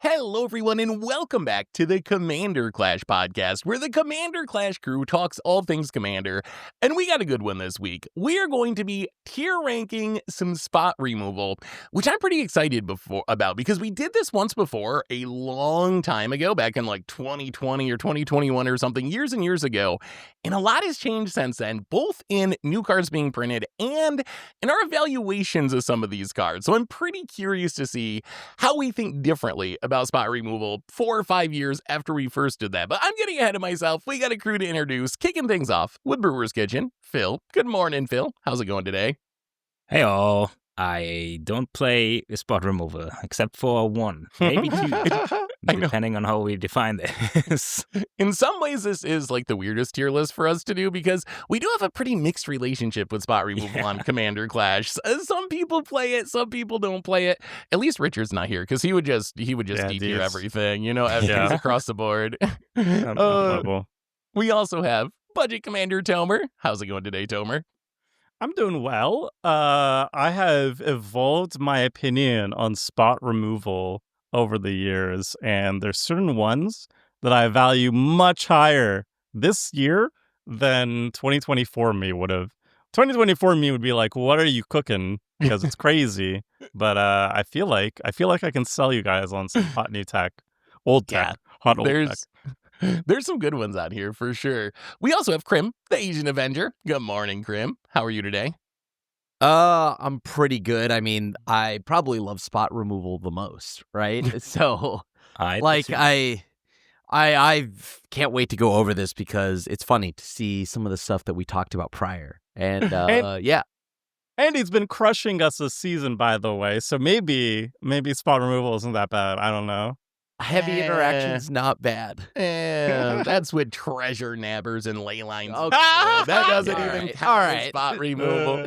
Hello, everyone, and welcome back to the Commander Clash podcast, where the Commander Clash crew talks all things Commander. And we got a good one this week. We are going to be tier ranking some spot removal, which I'm pretty excited about because we did this once before a long time ago, back in like 2020 or 2021 or something, years and years ago. And a lot has changed since then, both in new cards being printed and in our evaluations of some of these cards. So I'm pretty curious to see how we think differently about spot removal 4 or 5 years after we first did that. But I'm getting ahead of myself. We got a crew to introduce, kicking things off with Brewer's Kitchen. Phil. Good morning, Phil. How's it going today? Hey all. I don't play spot removal except for one, maybe two, depending on how we define this. In some ways, this is like the weirdest tier list for us to do because we do have a pretty mixed relationship with spot removal on Commander Clash. Some people play it, some people don't play it. At least Richard's not here because he would just D-tier everything, you know, everything's across the board. We also have Budget Commander Tomer. How's it going today, Tomer? I'm doing well. I have evolved my opinion on spot removal over the years, and there's certain ones that I value much higher this year than 2024 me would have. 2024 me would be like, "What are you cooking?" Because it's crazy. But I feel like I can sell you guys on some hot new tech, old tech, hot old tech. There's some good ones out here for sure. We also have Krim, the Asian Avenger. Good morning, Krim. How are you today? I'm pretty good. I mean, I probably love spot removal the most, right? So, I can't wait to go over this because it's funny to see some of the stuff that we talked about prior. And yeah. Andy's been crushing us this season, by the way. So maybe spot removal isn't that bad. I don't know. Heavy interaction's not bad. That's with treasure nabbers and ley lines. Okay. That doesn't even count as spot removal.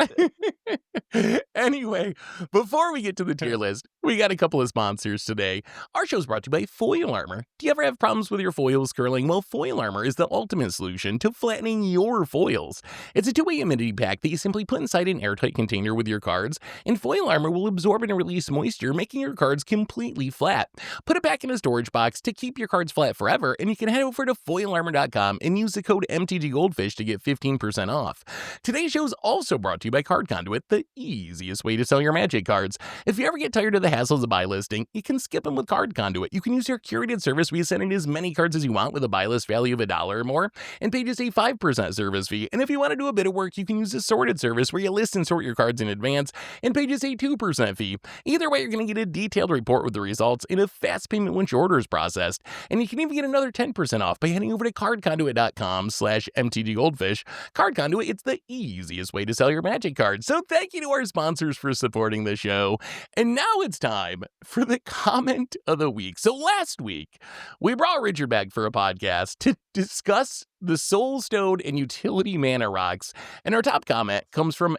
Anyway, before we get to the tier list, we got a couple of sponsors today. Our show's brought to you by Foil Armor. Do you ever have problems with your foils curling? Well, Foil Armor is the ultimate solution to flattening your foils. It's a two-way humidity pack that you simply put inside an airtight container with your cards, and Foil Armor will absorb and release moisture, making your cards completely flat. Put it back in a storage box to keep your cards flat forever, and you can head over to foilarmor.com and use the code MTGGoldfish to get 15% off. Today's show is also brought to you by Card Conduit, the easiest way to sell your Magic cards. If you ever get tired of the hassles of buy listing, you can skip them with Card Conduit. You can use your curated service where you send in as many cards as you want with a buy list value of $1 or more and pay just a 5% service fee. And if you want to do a bit of work, you can use a sorted service where you list and sort your cards in advance and pay just a 2% fee. Either way, you're going to get a detailed report with the results and a fast payment once your order is processed. And you can even get another 10% off by heading over to cardconduit.com/MTGGoldfish. Card Conduit, it's the easiest way to sell your Magic cards. So thank you to our sponsors for supporting the show. And now it's time for the comment of the week. So last week, we brought Richard back for a podcast to discuss the Soul Stone and utility mana rocks. And our top comment comes from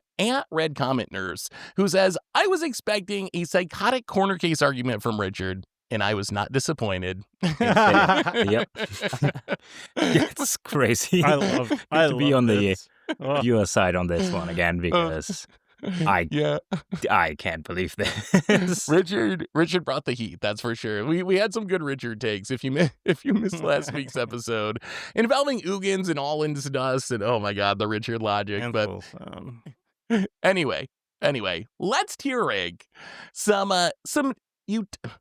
@Red Comment Nurse, who says, I was expecting a psychotic corner case argument from Richard, and I was not disappointed. Yep. It's crazy. I love be on the this. viewer side on this one again because I can't believe this. Richard brought the heat, that's for sure. We had some good Richard takes if you missed last week's episode involving Ugins and all into dust and oh my god, the Richard logic. But anyway, let's tier rank some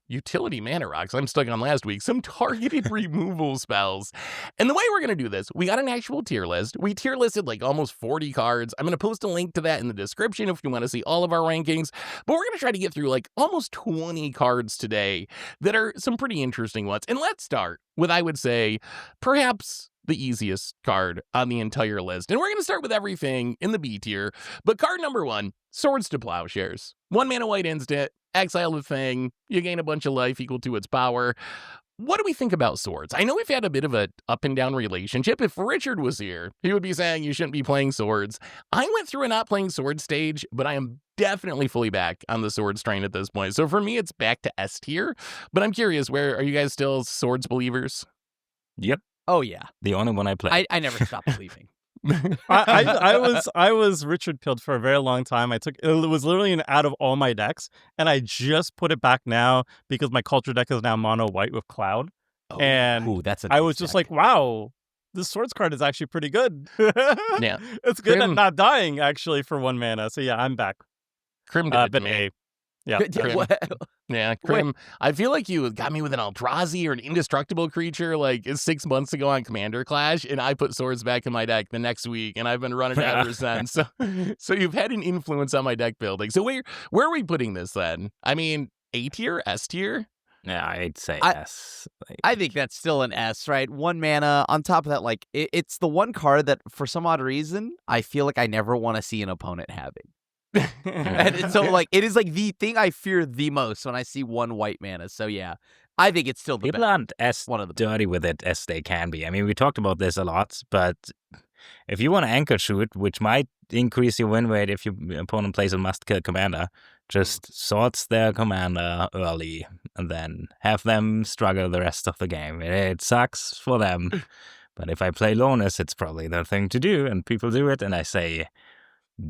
utility mana rocks. I'm stuck on last week. Some targeted removal spells. And the way we're going to do this, we got an actual tier list. We tier listed like almost 40 cards. I'm going to post a link to that in the description if you want to see all of our rankings. But we're going to try to get through like almost 20 cards today that are some pretty interesting ones. And let's start with, I would say, perhaps the easiest card on the entire list. And we're going to start with everything in the B tier. But card number 1, Swords to Plowshares. 1 mana white instant. Exile the thing, you gain a bunch of life equal to its power. What do we think about swords? I know we've had a bit of an up and down relationship. If Richard was here, he would be saying you shouldn't be playing swords. I went through a not playing swords stage, but I am definitely fully back on the swords train at this point. So for me, it's back to S tier. But I'm curious, where are you guys still swords believers? Yep. Oh, yeah. The only one I play. I never stopped believing. I was Richard Pilled for a very long time. It was literally out of all my decks, and I just put it back now because my culture deck is now mono white with Cloud. That's I was just like, wow, this Swords card is actually pretty good. Yeah, it's good at not dying actually for 1 mana. So yeah, I'm back. Crim did it to me. Yeah, Yeah, Crim. I feel like you got me with an Eldrazi or an indestructible creature like 6 months ago on Commander Clash, and I put Swords back in my deck the next week, and I've been running it ever since. So you've had an influence on my deck building. So where are we putting this then? I mean, A tier, S tier? Yeah, I'd say S. I think that's still an S, right? 1 mana. On top of that, like it's the one card that, for some odd reason, I feel like I never want to see an opponent having. And so, like, it is like the thing I fear the most when I see 1 white mana. So yeah, I think it's still the People best. aren't as dirty with it as they can be. I mean, we talked about this a lot, but if you want to anchor shoot, which might increase your win rate if your opponent plays a must-kill commander, just sorts their commander early and then have them struggle the rest of the game. It sucks for them, but if I play Lonus, it's probably the thing to do, and people do it, and I say,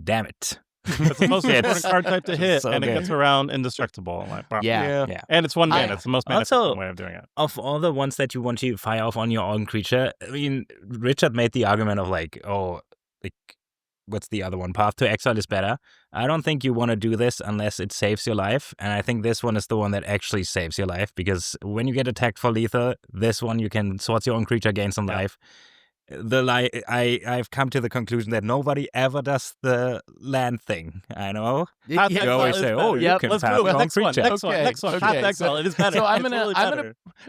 damn it. It's the most important card type to hit, so and good. it gets around indestructible. Like, wow. Yeah. And it's 1 mana. It's the most mana also, way of doing it. Of all the ones that you want to fire off on your own creature, I mean, Richard made the argument of like, what's the other one? Path to Exile is better. I don't think you want to do this unless it saves your life, and I think this one is the one that actually saves your life, because when you get attacked for lethal, this one you can sort your own creature, gain some life. I've come to the conclusion that nobody ever does the land thing. I know. You always say, "Oh, you can let's path move. your own Next one. creature." Next one. Path to Exile. It is better. So I'm It's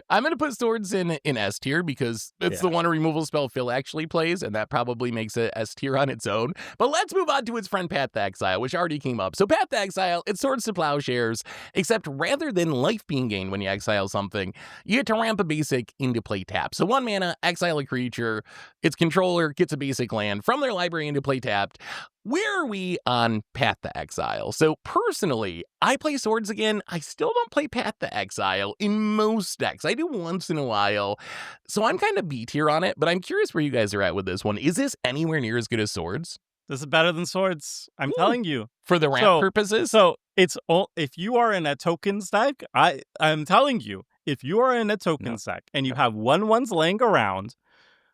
gonna put Swords in S tier because it's the one removal spell Phil actually plays, and that probably makes it S tier on its own. But let's move on to its friend Path to Exile, which already came up. So Path to Exile, it's Swords to Plowshares, except rather than life being gained when you exile something, you get to ramp a basic into play tap. So 1 mana, exile a creature, its controller gets a basic land from their library into play tapped. Where are we on Path to Exile? So personally, I play Swords again. I still don't play Path to Exile in most decks. I do once in a while. So I'm kind of B tier on it, but I'm curious where you guys are at with this one. Is this anywhere near as good as Swords? This is better than Swords. I'm telling you. For the ramp purposes? So it's if you are in a tokens deck, I'm telling you, if you are in a tokens deck and you have 1/1s laying around,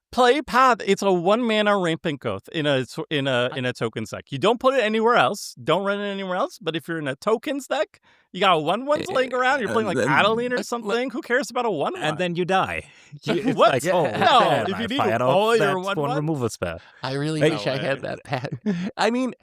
play Path. It's a 1 mana rampant growth in a tokens deck. You don't put it anywhere else. Don't run it anywhere else. But if you're in a tokens deck, you got 1/1s laying around. You're playing like Adeline or something. Who cares about a 1/1? And then you die. It's What? Like, No, damn, if you I need fired all off your that 1/1. spawn removal spell. I really wish I had that Path. I mean,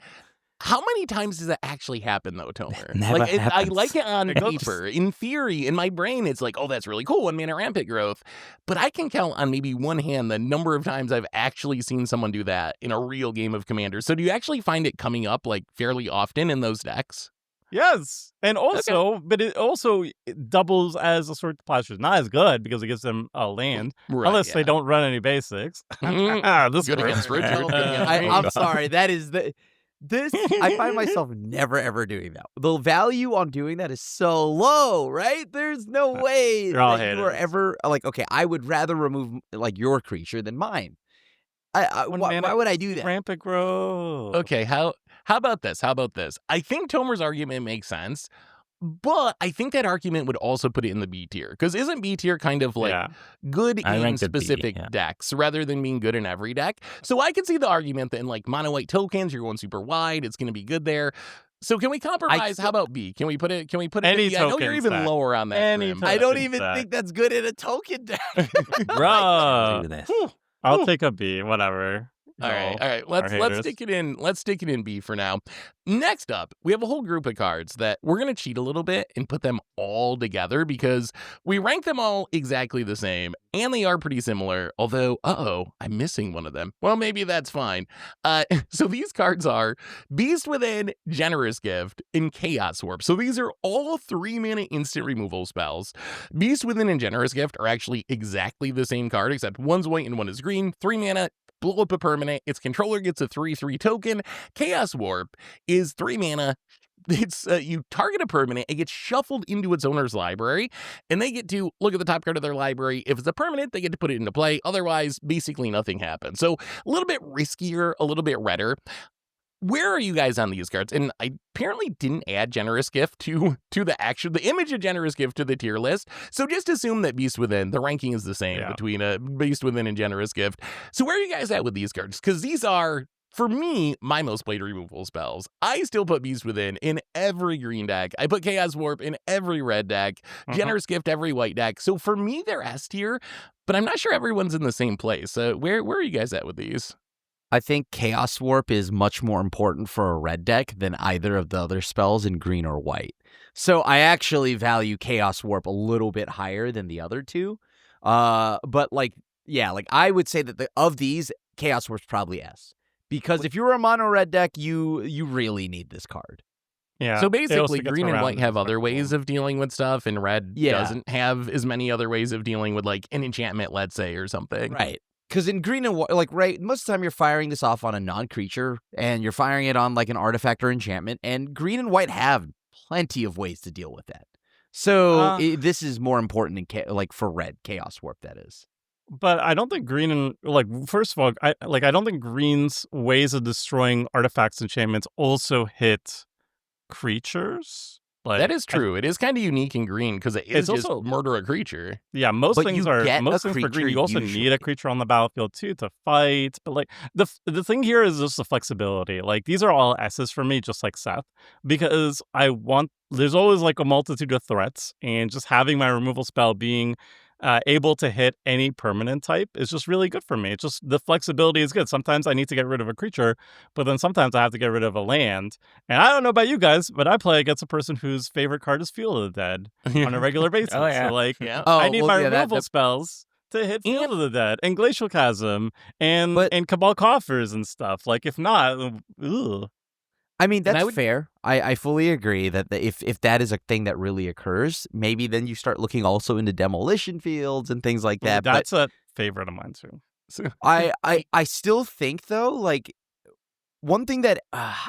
how many times does that actually happen, though, Tomer? Never I happens. like it on It goes- paper. In theory, in my brain, it's like, oh, that's really cool, 1 mana rampant growth. But I can count on maybe one hand the number of times I've actually seen someone do that in a real game of Commander. So do you actually find it coming up like fairly often in those decks? Yes, and also, but it also doubles as a Sword to Plowshares. Not as good because it gives them a land, Right, unless they don't run any basics. This Good works. against Richard. good against me. I'm sorry. That is this. I find myself never ever doing that. The value on doing that is so low, right? There's no way You're all that you are haters. ever like. Okay, I would rather remove like your creature than mine. Why would I do that? Rampant growth. Okay, how about this? I think Tomer's argument makes sense, but I think that argument would also put it in the B tier. Because isn't B tier kind of like good I in ranked it B, specific yeah. decks rather than being good in every deck? So I could see the argument that in like mono white tokens, you're going super wide, it's going to be good there. So can we compromise? How about B? Can we put it Any in B? I know you're tokens even deck. lower on that. Any Grim. I don't Tokens even deck. think that's good in a token deck. Bruh. Do this. I'll take a B, whatever. All right. Let's haters. stick it in. Let's stick it in B for now. Next up, we have a whole group of cards that we're gonna cheat a little bit and put them all together because we rank them all exactly the same and they are pretty similar. Although, I'm missing one of them. Well, maybe that's fine. So these cards are Beast Within, Generous Gift, and Chaos Warp. So these are all 3 mana instant removal spells. Beast Within and Generous Gift are actually exactly the same card, except one's white and one is green. 3 mana. Blow up a permanent, its controller gets a 3/3 token. Chaos Warp is 3 mana, it's you target a permanent, it gets shuffled into its owner's library, and they get to look at the top card of their library. If it's a permanent, they get to put it into play. Otherwise, basically nothing happens. So a little bit riskier, a little bit redder. Where are you guys on these cards? And I apparently didn't add Generous Gift to the image of Generous Gift to the tier list. So just assume that Beast Within, the ranking is the same between Beast Within and Generous Gift. So where are you guys at with these cards? Because these are, for me, my most played removal spells. I still put Beast Within in every green deck. I put Chaos Warp in every red deck. Generous Gift every white deck. So for me, they're S tier, but I'm not sure everyone's in the same place. Where are you guys at with these? I think Chaos Warp is much more important for a red deck than either of the other spells in green or white. So I actually value Chaos Warp a little bit higher than the other two. But I would say that of these, Chaos Warp's probably S. Because if you're a mono red deck, you really need this card. Yeah. So basically, green and white have other ways of dealing with stuff, and red doesn't have as many other ways of dealing with, like, an enchantment, let's say, or something. Right. Because in green and white, most of the time you're firing this off on a non-creature, and you're firing it on, like, an artifact or enchantment, and green and white have plenty of ways to deal with that. So this is more important for red, Chaos Warp, that is. But I don't think green and, first of all, I don't think green's ways of destroying artifacts and enchantments also hit creatures. That is true. It is kind of unique in green because it is just murder a creature. Yeah, most things for green. You also need a creature on the battlefield too to fight. But the thing here is just the flexibility. Like, these are all S's for me, just like Seth, because there's always a multitude of threats, and just having my removal spell being able to hit any permanent type is just really good for me. It's just the flexibility is good. Sometimes I need to get rid of a creature, but then sometimes I have to get rid of a land. And I don't know about you guys, but I play against a person whose favorite card is Field of the Dead on a regular basis. So I need my removal spells to hit Field of the Dead and Glacial Chasm and Cabal Coffers and stuff. If not, ugh. I mean, that's fair. I fully agree that if that is a thing that really occurs, maybe then you start looking also into demolition fields and things like that. That's a favorite of mine too. I still think, though, one thing that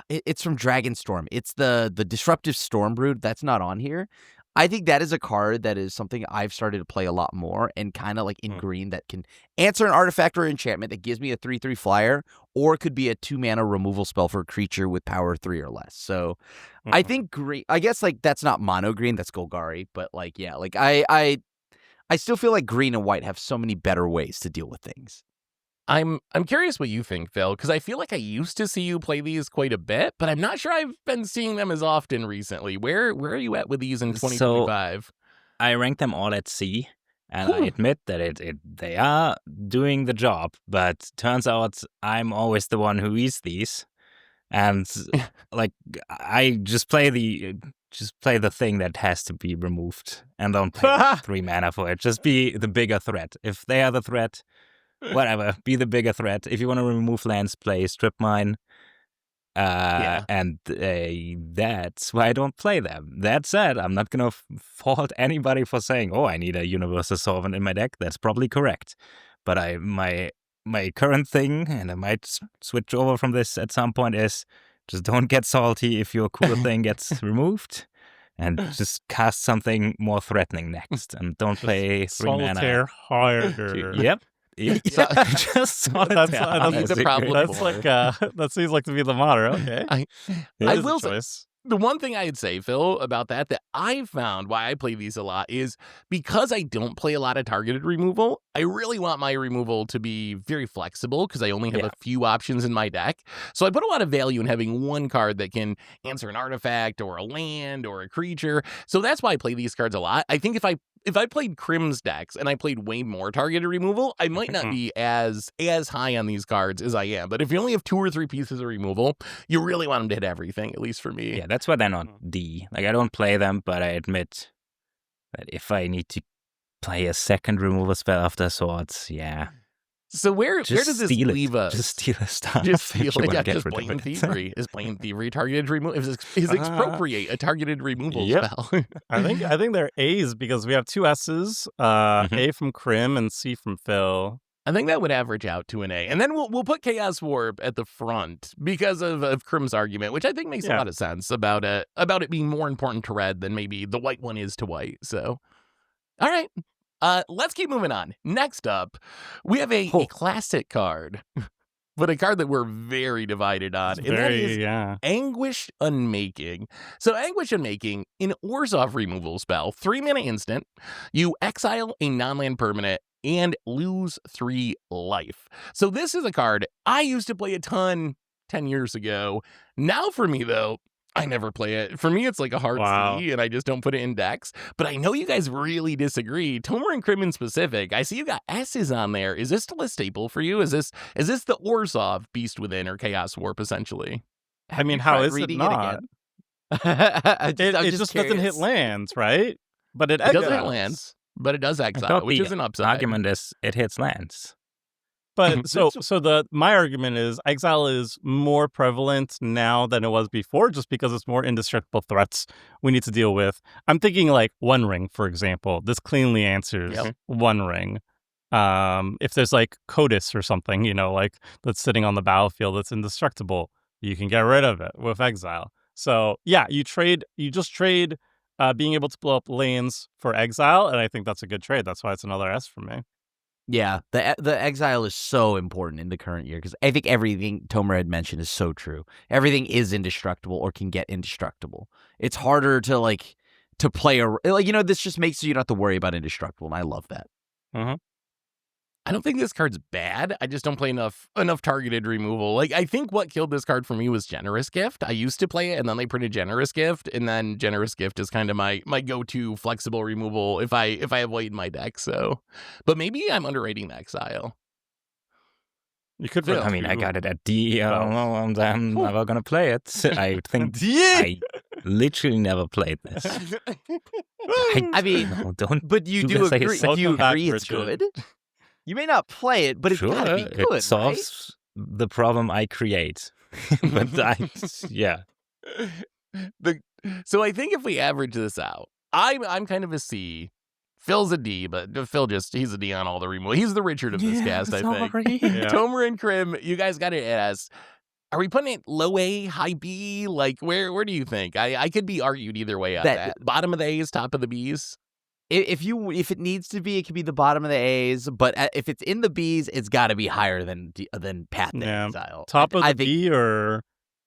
it's from Dragonstorm. It's the Disruptive Stormbrood that's not on here. I think that is a card that is something I've started to play a lot more, and kind of in green, that can answer an artifact or enchantment that gives me a 3/3 flyer, or it could be a 2-mana removal spell for a creature with power 3 or less. So I think green, I guess that's not mono green, that's Golgari, but I still feel like green and white have so many better ways to deal with things. I'm curious what you think, Phil, because I feel like I used to see you play these quite a bit, but I'm not sure I've been seeing them as often recently. Where are you at with these in 2025? So I rank them all at C, and I admit that they are doing the job, but turns out I'm always the one who eats these, and I just play the thing that has to be removed, and don't pay 3 mana for it. Just be the bigger threat. If they are the threat, whatever, be the bigger threat. If you want to remove lands, play Strip Mine. And that's why I don't play them. That said, I'm not going to fault anybody for saying, oh, I need a Universal Solvent in my deck. That's probably correct. But my current thing, and I might switch over from this at some point, is just don't get salty if your cool thing gets removed. And just cast something more threatening next. And don't play 3 mana. Solitaire harder. Yep. Just that's the problem. That seems like to be the motto. Okay, I will say, the one thing I'd say, Phil, about that I found why I play these a lot is because I don't play a lot of targeted removal. I really want my removal to be very flexible because I only have a few options in my deck. So I put a lot of value in having one card that can answer an artifact or a land or a creature. So that's why I play these cards a lot. I think if I played Crim's decks and I played way more targeted removal, I might not be as high on these cards as I am. But if you only have 2 or 3 pieces of removal, you really want them to hit everything, at least for me. Yeah, that's why they're not D. I don't play them, but I admit that if I need to play a second removal spell after Swords, So where does this leave us? Just steal a stuff. Just Blatant Thievery. Is Blatant Thievery targeted removal? Is Expropriate a targeted removal spell? I think they're A's because we have 2 S's, A from Crim and C from Phil. I think that would average out to an A. And then we'll put Chaos Warp at the front because of Krim's argument, which I think makes a lot of sense about it being more important to red than maybe the white one is to white. So, all right. Let's keep moving on. Next up, we have a classic card, but a card that we're very divided on. That is Anguished Unmaking. So Anguished Unmaking, an Orzhov removal spell, 3-mana instant. You exile a non-land permanent and lose 3 life. So this is a card I used to play a ton 10 years ago. Now for me, though, I never play it. For me, it's like a hard C, and I just don't put it in decks. But I know you guys really disagree. Tomer and Krim in specific, I see you got S's on there. Is this still a staple for you? Is this the Orzhov Beast Within or Chaos Warp, essentially? I mean, how is it not? It just doesn't hit lands, right? But it doesn't hit lands. But it does exile, which is an upside. Argument is it hits lands. But my argument is exile is more prevalent now than it was before, just because it's more indestructible threats we need to deal with. I'm thinking like One Ring, for example. This cleanly answers One Ring. If there's like Codis or something, like that's sitting on the battlefield that's indestructible, you can get rid of it with exile. So yeah, you just trade being able to blow up lanes for exile, and I think that's a good trade. That's why it's another S for me. Yeah, the exile is so important in the current year because I think everything Tomer had mentioned is so true. Everything is indestructible or can get indestructible. It's harder to play this just makes you not have to worry about indestructible, and I love that. I don't think this card's bad. I just don't play enough targeted removal. Like, I think what killed this card for me was Generous Gift. I used to play it, and then they printed Generous Gift, and then Generous Gift is kind of my go-to flexible removal if I have white in my deck. So, but maybe I'm underrating the Exile. You could. I got it at D. I don't know. I'm never gonna play it. I think I literally never played this. Don't. But you do agree. Do you agree it's good? You may not play it, but it's gotta be good. It solves the problem I create. But So I think if we average this out, I'm kind of a C. Phil's a D, but Phil he's a D on all the removal. He's the Richard of this cast, I think. Tomer and Krim, you guys got it as. Are we putting it low A, high B? Like, where do you think? I could be argued either way on that. Bottom of the A's, top of the B's? If it needs to be, it could be the bottom of the A's. But if it's in the B's, it's got to be higher than Path to Exile. Top of the B or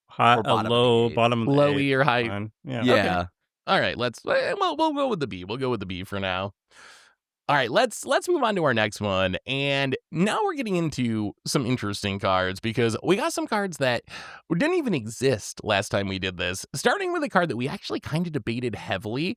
high, or low, bottom of the low A. E or high. Yeah. Okay. All right. We'll go with the B. We'll go with the B for now. All right, let's move on to our next one. And now we're getting into some interesting cards because we got some cards that didn't even exist last time we did this. Starting with a card that we actually kind of debated heavily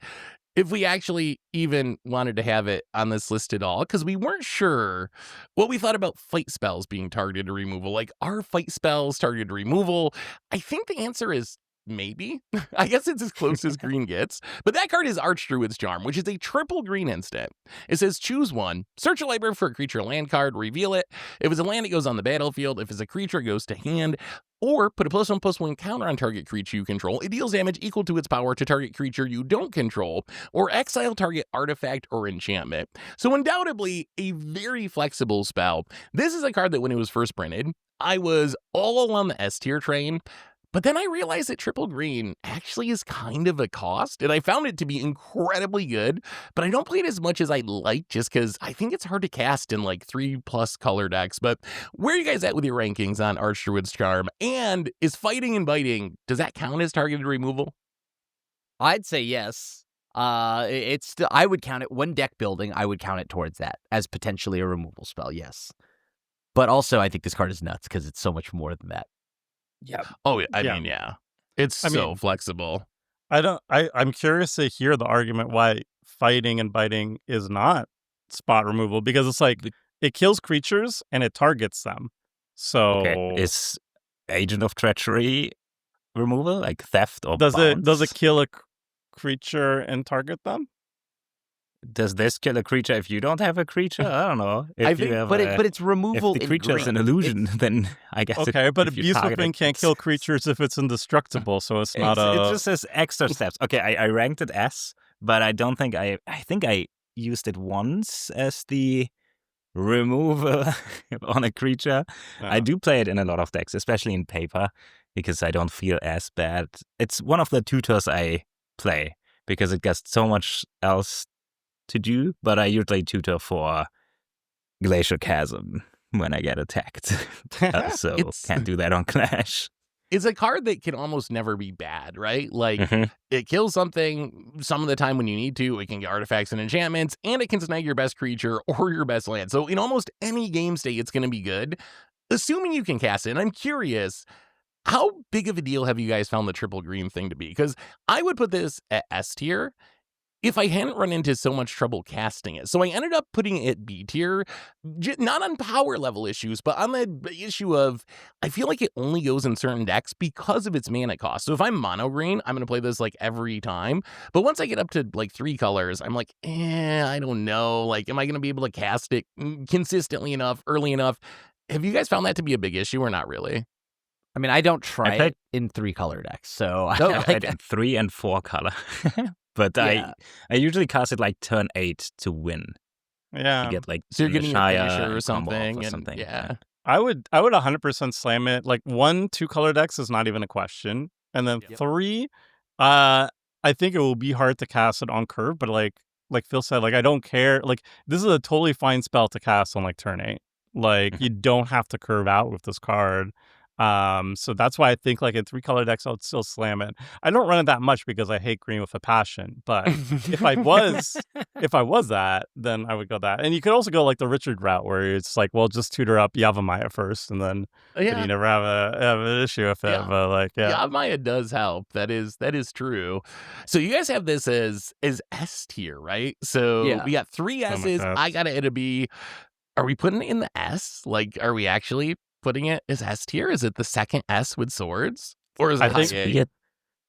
if we actually even wanted to have it on this list at all, because we weren't sure what we thought about fight spells being targeted to removal. Like, are fight spells targeted to removal? I think the answer is maybe. I guess it's as close as green gets. But that card is Archdruid's Charm, which is a triple green instant. It says choose one, search a library for a creature land card, reveal it. If it's a land, it goes on the battlefield. If it's a creature, it goes to hand. Or put a +1/+1 counter on target creature you control. It deals damage equal to its power to target creature you don't control. Or exile target artifact or enchantment. So undoubtedly, a very flexible spell. This is a card that when it was first printed, I was all on the S tier train. But then I realized that triple green actually is kind of a cost, and I found it to be incredibly good, but I don't play it as much as I'd like just because I think it's hard to cast in like 3+ color decks. But where are you guys at with your rankings on Archdruid's Charm? And is Fighting and Biting, does that count as targeted removal? I'd say yes. It's still, I would count it when deck building. I would count it towards that as potentially a removal spell. Yes, but also I think this card is nuts because it's so much more than that. Yeah. Oh, I mean, yeah. It's so flexible. I'm curious to hear the argument why Fighting and Biting is not spot removal, because it's like it kills creatures and it targets them. So is Agent of Treachery removal, like theft or does it kill a creature and target them? Does this kill a creature if you don't have a creature? I don't know. But it's removal. If the creature is an illusion, then I guess. Okay, but a Beast Within can't kill creatures if it's indestructible, so it's not It just says extra steps. Okay, I ranked it S, but I don't think I think I used it once as the removal on a creature. Yeah. I do play it in a lot of decks, especially in paper, because I don't feel as bad. It's one of the tutors I play because it gets so much else to do, but I usually tutor for Glacial Chasm when I get attacked. So can't do that on Clash. It's a card that can almost never be bad, right? Like, it kills something some of the time when you need to. It can get artifacts and enchantments, and it can snag your best creature or your best land. So in almost any game state, it's going to be good, assuming you can cast it. And I'm curious, how big of a deal have you guys found the triple green thing to be? Because I would put this at S tier if I hadn't run into so much trouble casting it. So I ended up putting it B tier, not on power level issues, but on the issue of, I feel like it only goes in certain decks because of its mana cost. So if I'm mono green, I'm going to play this like every time. But once I get up to like 3 colors, I'm like, I don't know. Like, am I going to be able to cast it consistently enough, early enough? Have you guys found that to be a big issue or not really? I mean, I don't try it in 3 color decks, so I played in 3 and 4 color. But I usually cast it like turn 8 to win. Yeah. To get like so you're getting a finisher or something. Yeah. I would 100% slam it. Like 1, 2 color decks is not even a question. And then 3, I think it will be hard to cast it on curve, but like Phil said, like I don't care. Like this is a totally fine spell to cast on like turn 8. Like you don't have to curve out with this card. So that's why I think like in 3 color decks I'll still slam it. I don't run it that much because I hate green with a passion, but if I was that, then I would go that. And you could also go like the Richard route where it's like, well, just tutor up Yavimaya first, and then you never have an issue with it. But like Yavimaya does help. That is true. So you guys have this as S tier, right? So we got 3 S's. I got it at a B. Are we putting it in the S? Like, are we actually putting it as S tier? Is it the second S with swords? Or is it I think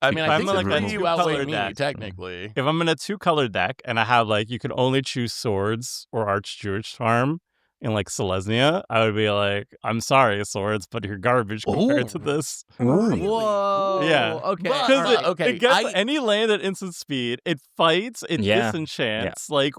I mean, I think like you outweigh me, technically. If I'm in a 2 color deck and I have like, you can only choose swords or Archdruid Charm in like Selesnya, I would be like, I'm sorry, swords, but you're garbage compared to this. Whoa. Yeah. Okay. Because it gets any land at instant speed. It fights. It disenchants. Like,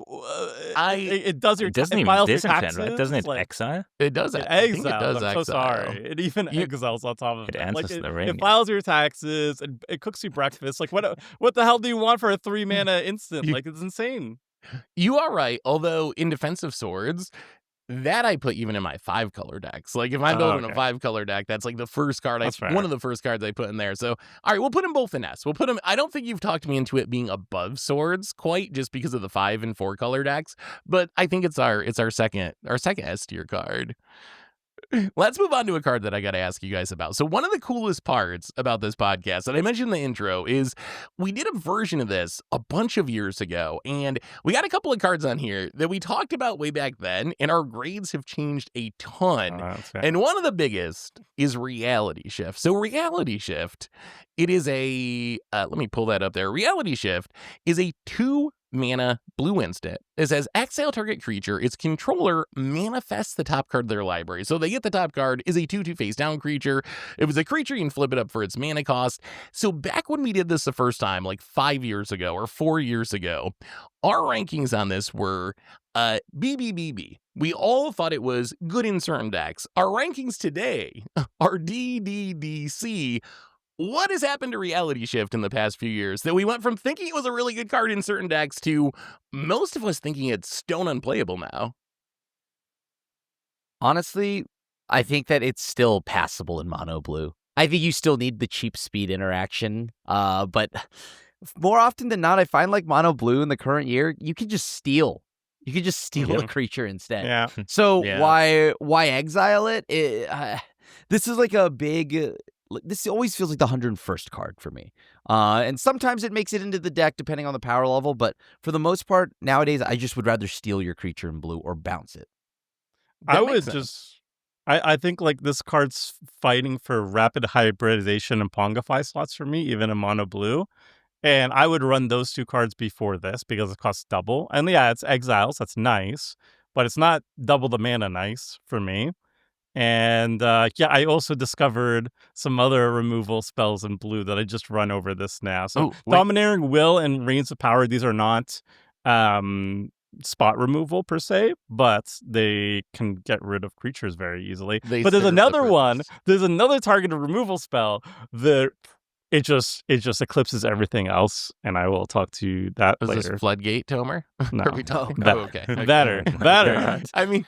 it does your... It doesn't even disenchant, right? Doesn't it exile? It does. It exiles. I'm exile. so sorry. It even exiles on top of it. Answers like, the ring. It files your taxes. It cooks you breakfast. Like, what the hell do you want for a 3 mana instant? Like, it's insane. You are right. Although, in defense of swords... that I put even in my 5 color decks. Like if I'm building a 5 color deck, that's like the first card one of the first cards I put in there. So all right, we'll put them both in S. We'll put them. I don't think you've talked me into it being above swords quite just because of the 5 and 4 color decks, but I think it's our second S tier card. Let's move on to a card that I got to ask you guys about. So one of the coolest parts about this podcast that I mentioned in the intro is we did a version of this a bunch of years ago, and we got a couple of cards on here that we talked about way back then, and our grades have changed a ton. And one of the biggest is Reality Shift. So Reality Shift, it is a, let me pull that up there. Reality Shift is a 2 mana blue instant. It says exile target creature, its controller manifests the top card of their library. So they get the top card, is a 2/2 face down creature. If it's a creature, you can flip it up for its mana cost. So back when we did this the first time, like 5 years ago or 4 years ago, our rankings on this were BBBB. We all thought it was good in certain decks. Our rankings today are DDDC. What has happened to Reality Shift in the past few years that we went from thinking it was a really good card in certain decks to most of us thinking it's stone unplayable now? Honestly, I think that it's still passable in mono blue. I think you still need the cheap speed interaction, but more often than not, I find like mono blue in the current year, you can just steal. You could just steal a creature instead. Yeah. So why exile it? This is like a big... This always feels like the 101st card for me. And sometimes it makes it into the deck depending on the power level, but for the most part, nowadays, I just would rather steal your creature in blue or bounce it. I think like this card's fighting for rapid hybridization and Pongify slots for me, even in mono blue. And I would run those 2 cards before this because it costs double. And yeah, it's exiles, that's nice, but it's not double the mana nice for me. And I also discovered some other removal spells in blue that I just run over this now. So Domineering Will and Reigns of Power, these are not spot removal per se, but they can get rid of creatures very easily. They But there's serve the another one. purpose. There's another targeted removal spell that it just eclipses everything else, and I will talk to you that Is later. this Floodgate, Tomer? No. Are we talking? Better. Oh, okay. Better. I mean,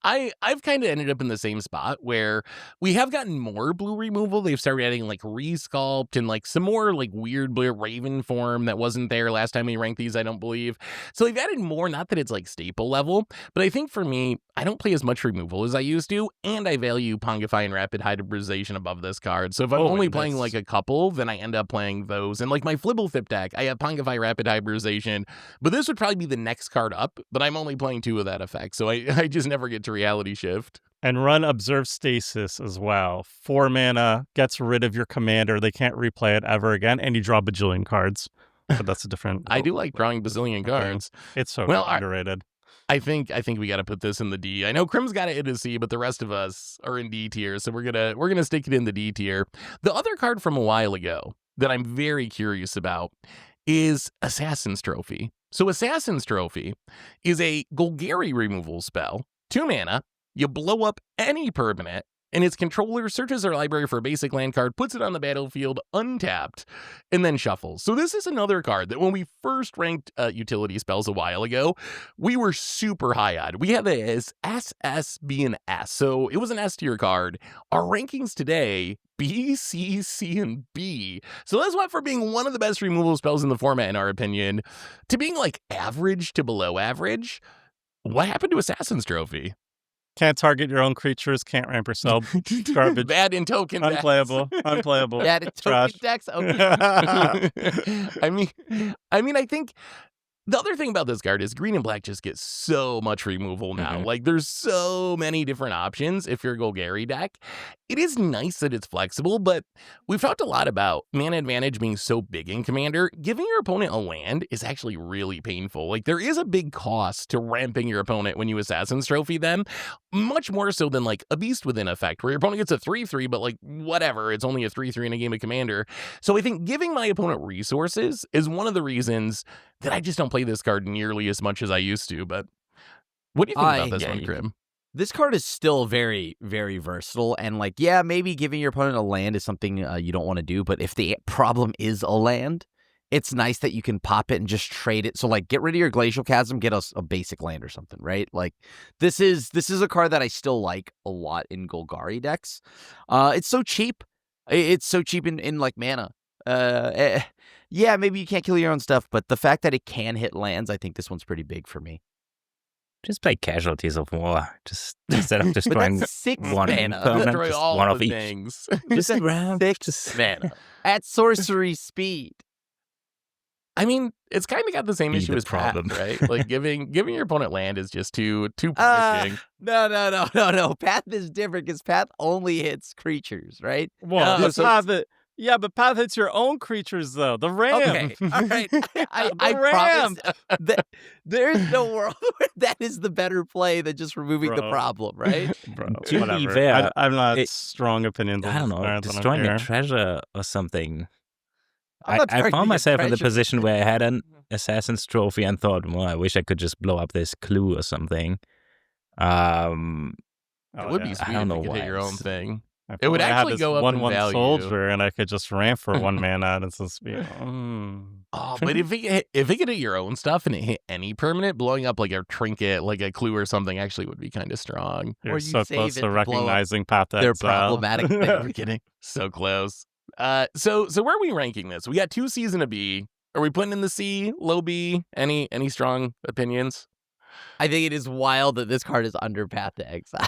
I've kind of ended up in the same spot where we have gotten more blue removal. They've started adding like Resculpt and like some more like weird blue Raven form that wasn't there last time we ranked these, I don't believe. So they've added more, not that it's like staple level, but I think for me, I don't play as much removal as I used to, and I value Pongify and Rapid Hybridization above this card. So if I'm only playing like a couple, then I end up playing those. And like my Flibblethip deck, I have Pongify Rapid Hybridization, but this would probably be the next card up, but I'm only playing 2 of that effect. So I just never get to reality shift. And run Observe Stasis as well. 4 mana, gets rid of your commander. They can't replay it ever again, and you draw bajillion cards. But that's a different... I do like drawing bazillion cards. It's so Well, underrated. I think we got to put this in the D. I know Crim's got it in the C, but the rest of us are in D tier, so we're gonna stick it in the D tier. The other card from a while ago that I'm very curious about is Assassin's Trophy. So Assassin's Trophy is a Golgari removal spell. 2 mana, you blow up any permanent, and its controller searches their library for a basic land card, puts it on the battlefield untapped, and then shuffles. So this is another card that when we first ranked utility spells a while ago, we were super high on. We had it as SS, B, and S. So it was an S tier card. Our rankings today, B, C, C, and B. So that's why, for being one of the best removal spells in the format, in our opinion, to being like average to below average. What happened to Assassin's Trophy? Can't target your own creatures, can't ramp yourself. Garbage. Bad in token decks. Unplayable. Bad in Trash. token decks? Okay. I mean, I think the other thing about this card is green and black just get so much removal now. Mhm. Like, there's so many different options if you're a Golgari deck. It is nice that it's flexible, but we've talked a lot about mana advantage being so big in Commander. Giving your opponent a land is actually really painful. Like, there is a big cost to ramping your opponent when you Assassin's Trophy them, much more so than like a Beast Within effect, where your opponent gets a 3/3, but like, whatever, it's only a 3/3 in a game of Commander. So I think giving my opponent resources is one of the reasons that I just don't play this card nearly as much as I used to. But what do you think about this one, Crim? This card is still very, very versatile. And like, yeah, maybe giving your opponent a land is something you don't want to do. But if the problem is a land, it's nice that you can pop it and just trade it. So like, get rid of your Glacial Chasm, get us a basic land or something, right? Like, this is a card that I still like a lot in Golgari decks. It's so cheap. It's so cheap in like mana. Yeah, maybe you can't kill your own stuff, but the fact that it can hit lands, I think this one's pretty big for me. Just play Casualties of War. Just instead of But destroying that's 6 one mana. permanent, Destroy just all one the of each. things. Just That's ramp, 6 mana at sorcery speed. I mean, it's kind of got the same Be issue the as problem. Path, right? Like, giving your opponent land is just too punishing. No. Path is different because Path only hits creatures, right? Well, No, the so- Path yeah, but Path hits your own creatures, though. The Ram. Okay, all right. I The promise that there's no world where that is the better play than just removing the Bro. problem, right? Bro, To be whatever. fair, I'm not it- strong opinions on I don't this know, card, destroying I a don't treasure or something. I'm not I targeting found a myself in the treasure. position where I had an Assassin's Trophy and thought, well, I wish I could just blow up this clue or something. It would be yeah. sweet I don't if know you could hit why. your own thing. I It would probably have actually this go up in 1/1 value. soldier, and I could just ramp for 1 mana, and it's just be. Oh, but if it could hit your own stuff and it hit any permanent, blowing up like a trinket, like a clue or something, actually would be kind of strong. You're Or you so save close it to to blow up recognizing Path to their Exile. problematic thing. You're kidding. So close. So where are we ranking this? We got 2 C's and a B. Are we putting in the C, low B? Any strong opinions? I think it is wild that this card is under Path to Exile.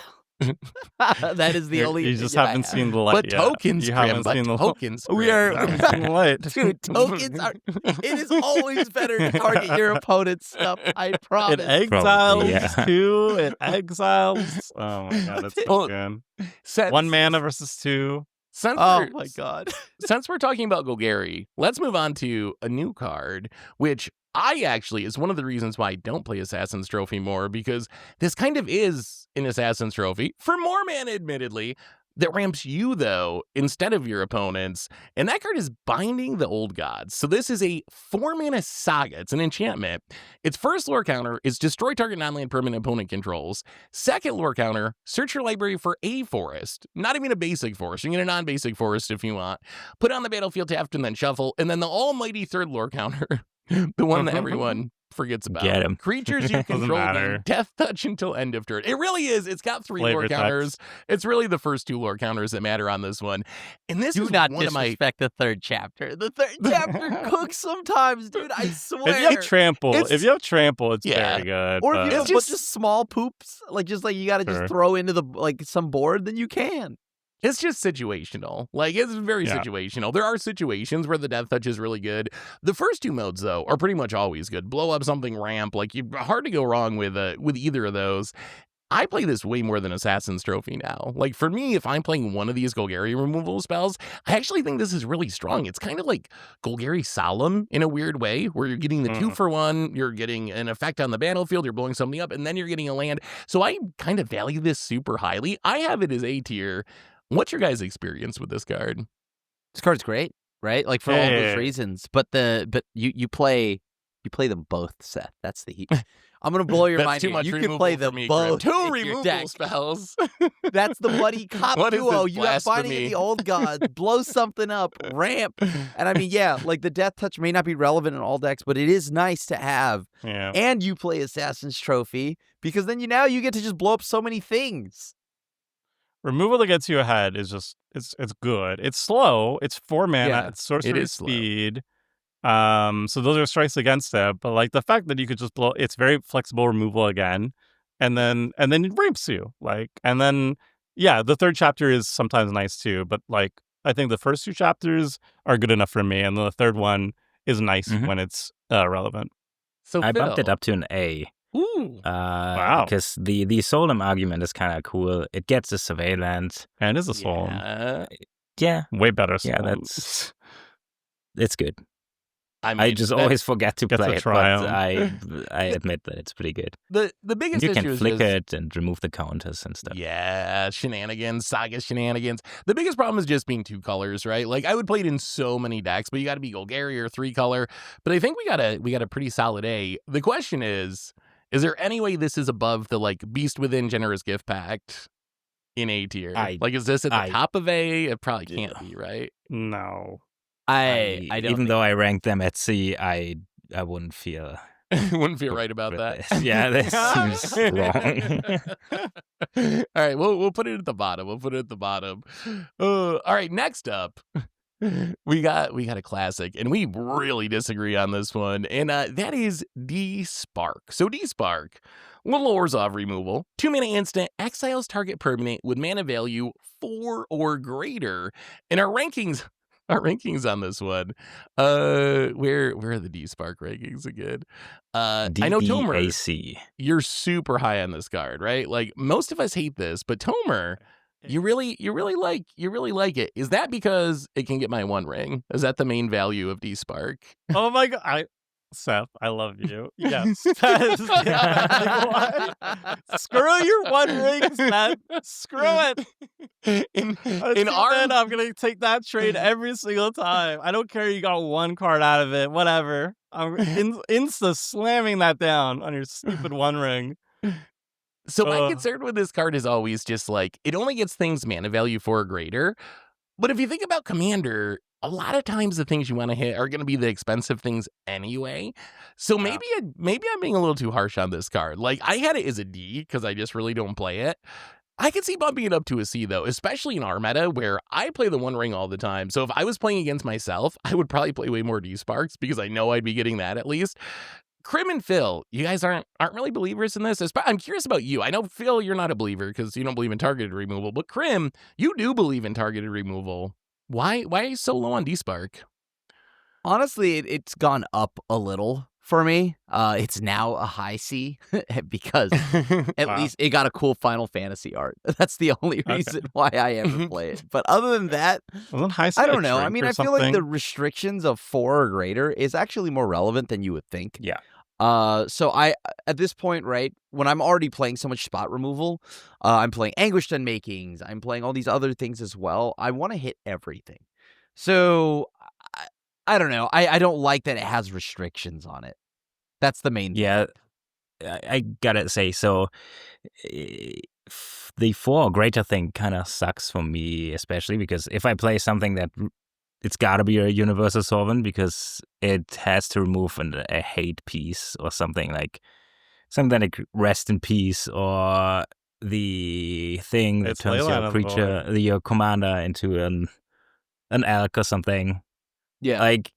That is the only. You just opinion I haven't have. seen the light But yet. tokens, You Crim, haven't but seen the tokens. We Crim. are- You haven't seen the light. Dude, tokens are. It is always better to target your opponent's stuff. I It promise. exiles yeah. too. It exiles. Oh my god, it's Well, so good. Since- 1 mana versus 2. Since Oh we're- my god. Since we're talking about Golgari, let's move on to a new card, which I actually is one of the reasons why I don't play Assassin's Trophy more, because this kind of is an Assassin's Trophy for more mana, admittedly. that ramps you, though, instead of your opponents. And that card is Binding the Old Gods. So this is a 4-mana saga. It's an enchantment. Its first lore counter is destroy target non-land permanent opponent controls. Second lore counter, search your library for a forest. Not even a basic forest. You can get a non-basic forest if you want. Put it on the battlefield tapped and then shuffle. And then the almighty third lore counter, the one that everyone forgets about. Get him. Creatures you control gain death touch until end of turn. It really is. It's got 3 lore counters. It's really the first 2 lore counters that matter on this one. And this is not one disrespect the third chapter. The third chapter cooks sometimes, dude. I swear. If you have trample, it's very good. Or if you have it's a bunch of small poops, just you got to just throw into the some board, then you can. It's just situational. It's very situational. There are situations where the death touch is really good. The first 2 modes, though, are pretty much always good. Blow up something, ramp. Hard to go wrong with either of those. I play this way more than Assassin's Trophy now. For me, if I'm playing one of these Golgari removal spells, I actually think this is really strong. It's kind of like Golgari Solemn in a weird way, where you're getting the 2-for-1, you're getting an effect on the battlefield, you're blowing something up, and then you're getting a land. So I kind of value this super highly. I have it as A tier. What's your guys' experience with this card? This card's great, right? For all those reasons. But you play them both, Seth. That's the heat. I'm gonna blow your mind. Too much you can play them both. 2 removal spells. That's the bloody cop duo. You have Binding of the Old Gods, blow something up, ramp. And the death touch may not be relevant in all decks, but it is nice to have. Yeah. And you play Assassin's Trophy because then you get to just blow up so many things. Removal that gets you ahead is just it's good. It's slow. It's 4 mana. Yeah, it's sorcery speed. So those are strikes against it. But the fact that you could just blow, it's very flexible removal again, and then it ramps you. The third chapter is sometimes nice too. But I think the first 2 chapters are good enough for me, and then the third one is nice when it's relevant. So I bumped it up to an A. Ooh. Wow. Because the Solemn argument is kind of cool. It gets a surveillance. And it is a soul. Yeah. Way better soul. Yeah, it's good. I just always forget to play it, but I admit that it's pretty good. The biggest you issue can is flick it and remove the counters and stuff. Yeah, shenanigans, saga shenanigans. The biggest problem is just being 2 colors, right? I would play it in so many decks, but you got to be Golgari or 3 color. But I think we got a pretty solid A. The question is there any way this is above the Beast Within Generous Gift Pact in A tier? Is this at the top of A? It probably can't be, right? No. I don't. Even though I ranked them at C, I wouldn't feel. Wouldn't feel right about that. Yeah, this seems wrong. All right, we'll put it at the bottom. All right, next up, we got a classic, and we really disagree on this one, and that is Despark. So Despark, little Orzhov removal, 2-mana instant, exiles target permanent with mana value 4 or greater. And our rankings on this one, where are the Despark rankings again? I know Tomer, you're super high on this card, right? Most of us hate this, but Tomer, you really like it. Is that because it can get my 1 ring? Is that the main value of Despark? Oh my god, Seth, I love you. Yes. Screw your 1 ring, Seth. Screw it. I'm gonna take that trade every single time. I don't care you got 1 card out of it. Whatever. I'm insta slamming that down on your stupid 1 ring. So my concern with this card is always just it only gets things mana value 4 or greater. But if you think about Commander, a lot of times the things you want to hit are going to be the expensive things anyway. So maybe I'm being a little too harsh on this card. I had it as a D because I just really don't play it. I could see bumping it up to a C, though, especially in our meta where I play the 1 ring all the time. So if I was playing against myself, I would probably play way more Desparks because I know I'd be getting that at least. Krim and Phil, you guys aren't really believers in this. I'm curious about you. I know, Phil, you're not a believer because you don't believe in targeted removal. But Krim, you do believe in targeted removal. Why are you so low on Despark? Honestly, it's gone up a little for me. It's now a high C because at least it got a cool Final Fantasy art. That's the only reason why I ever play it. But other than that, I don't know. I mean, I feel like the restrictions of 4 or greater is actually more relevant than you would think. Yeah. So I at this point, right, when I'm already playing so much spot removal, I'm playing Anguished Unmakings, I'm playing all these other things as well. I want to hit everything. So I don't know. I don't like that it has restrictions on it. That's the main thing. Yeah, I gotta say, so the 4 or greater thing kind of sucks for me, especially because if I play something that it's gotta be a universal solvent because it has to remove a hate piece or something like rest in peace, or the thing that It's turns Leyline your of the creature, your commander, into an elk or something. Yeah. Like,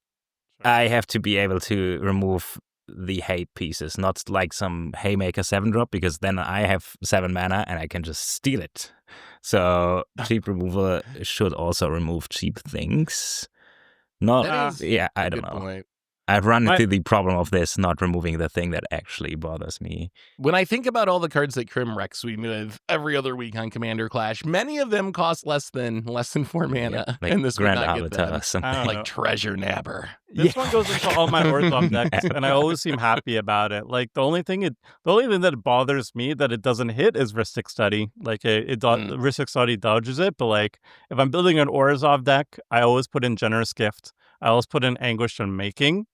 I have to be able to remove the hate pieces, not like some Haymaker 7-drop, because then I have 7 mana and I can just steal it. So cheap removal should also remove cheap things. Not, That is yeah, I a don't good know. point. I've run into the problem of this, not removing the thing that actually bothers me. When I think about all the cards that Crim wrecks me with every other week on Commander Clash, many of them cost less than 4 mana, Like and this Grand would not get Arbiter them. or something. I don't know. Like Treasure Nabber. This one goes into all my Orthob decks, and I always seem happy about it. Like the only thing that bothers me that it doesn't hit is Rhystic Study. Like Rhystic Study dodges it, but like if I'm building an Orzhov deck, I always put in Generous Gift. I always put in Anguished Unmaking,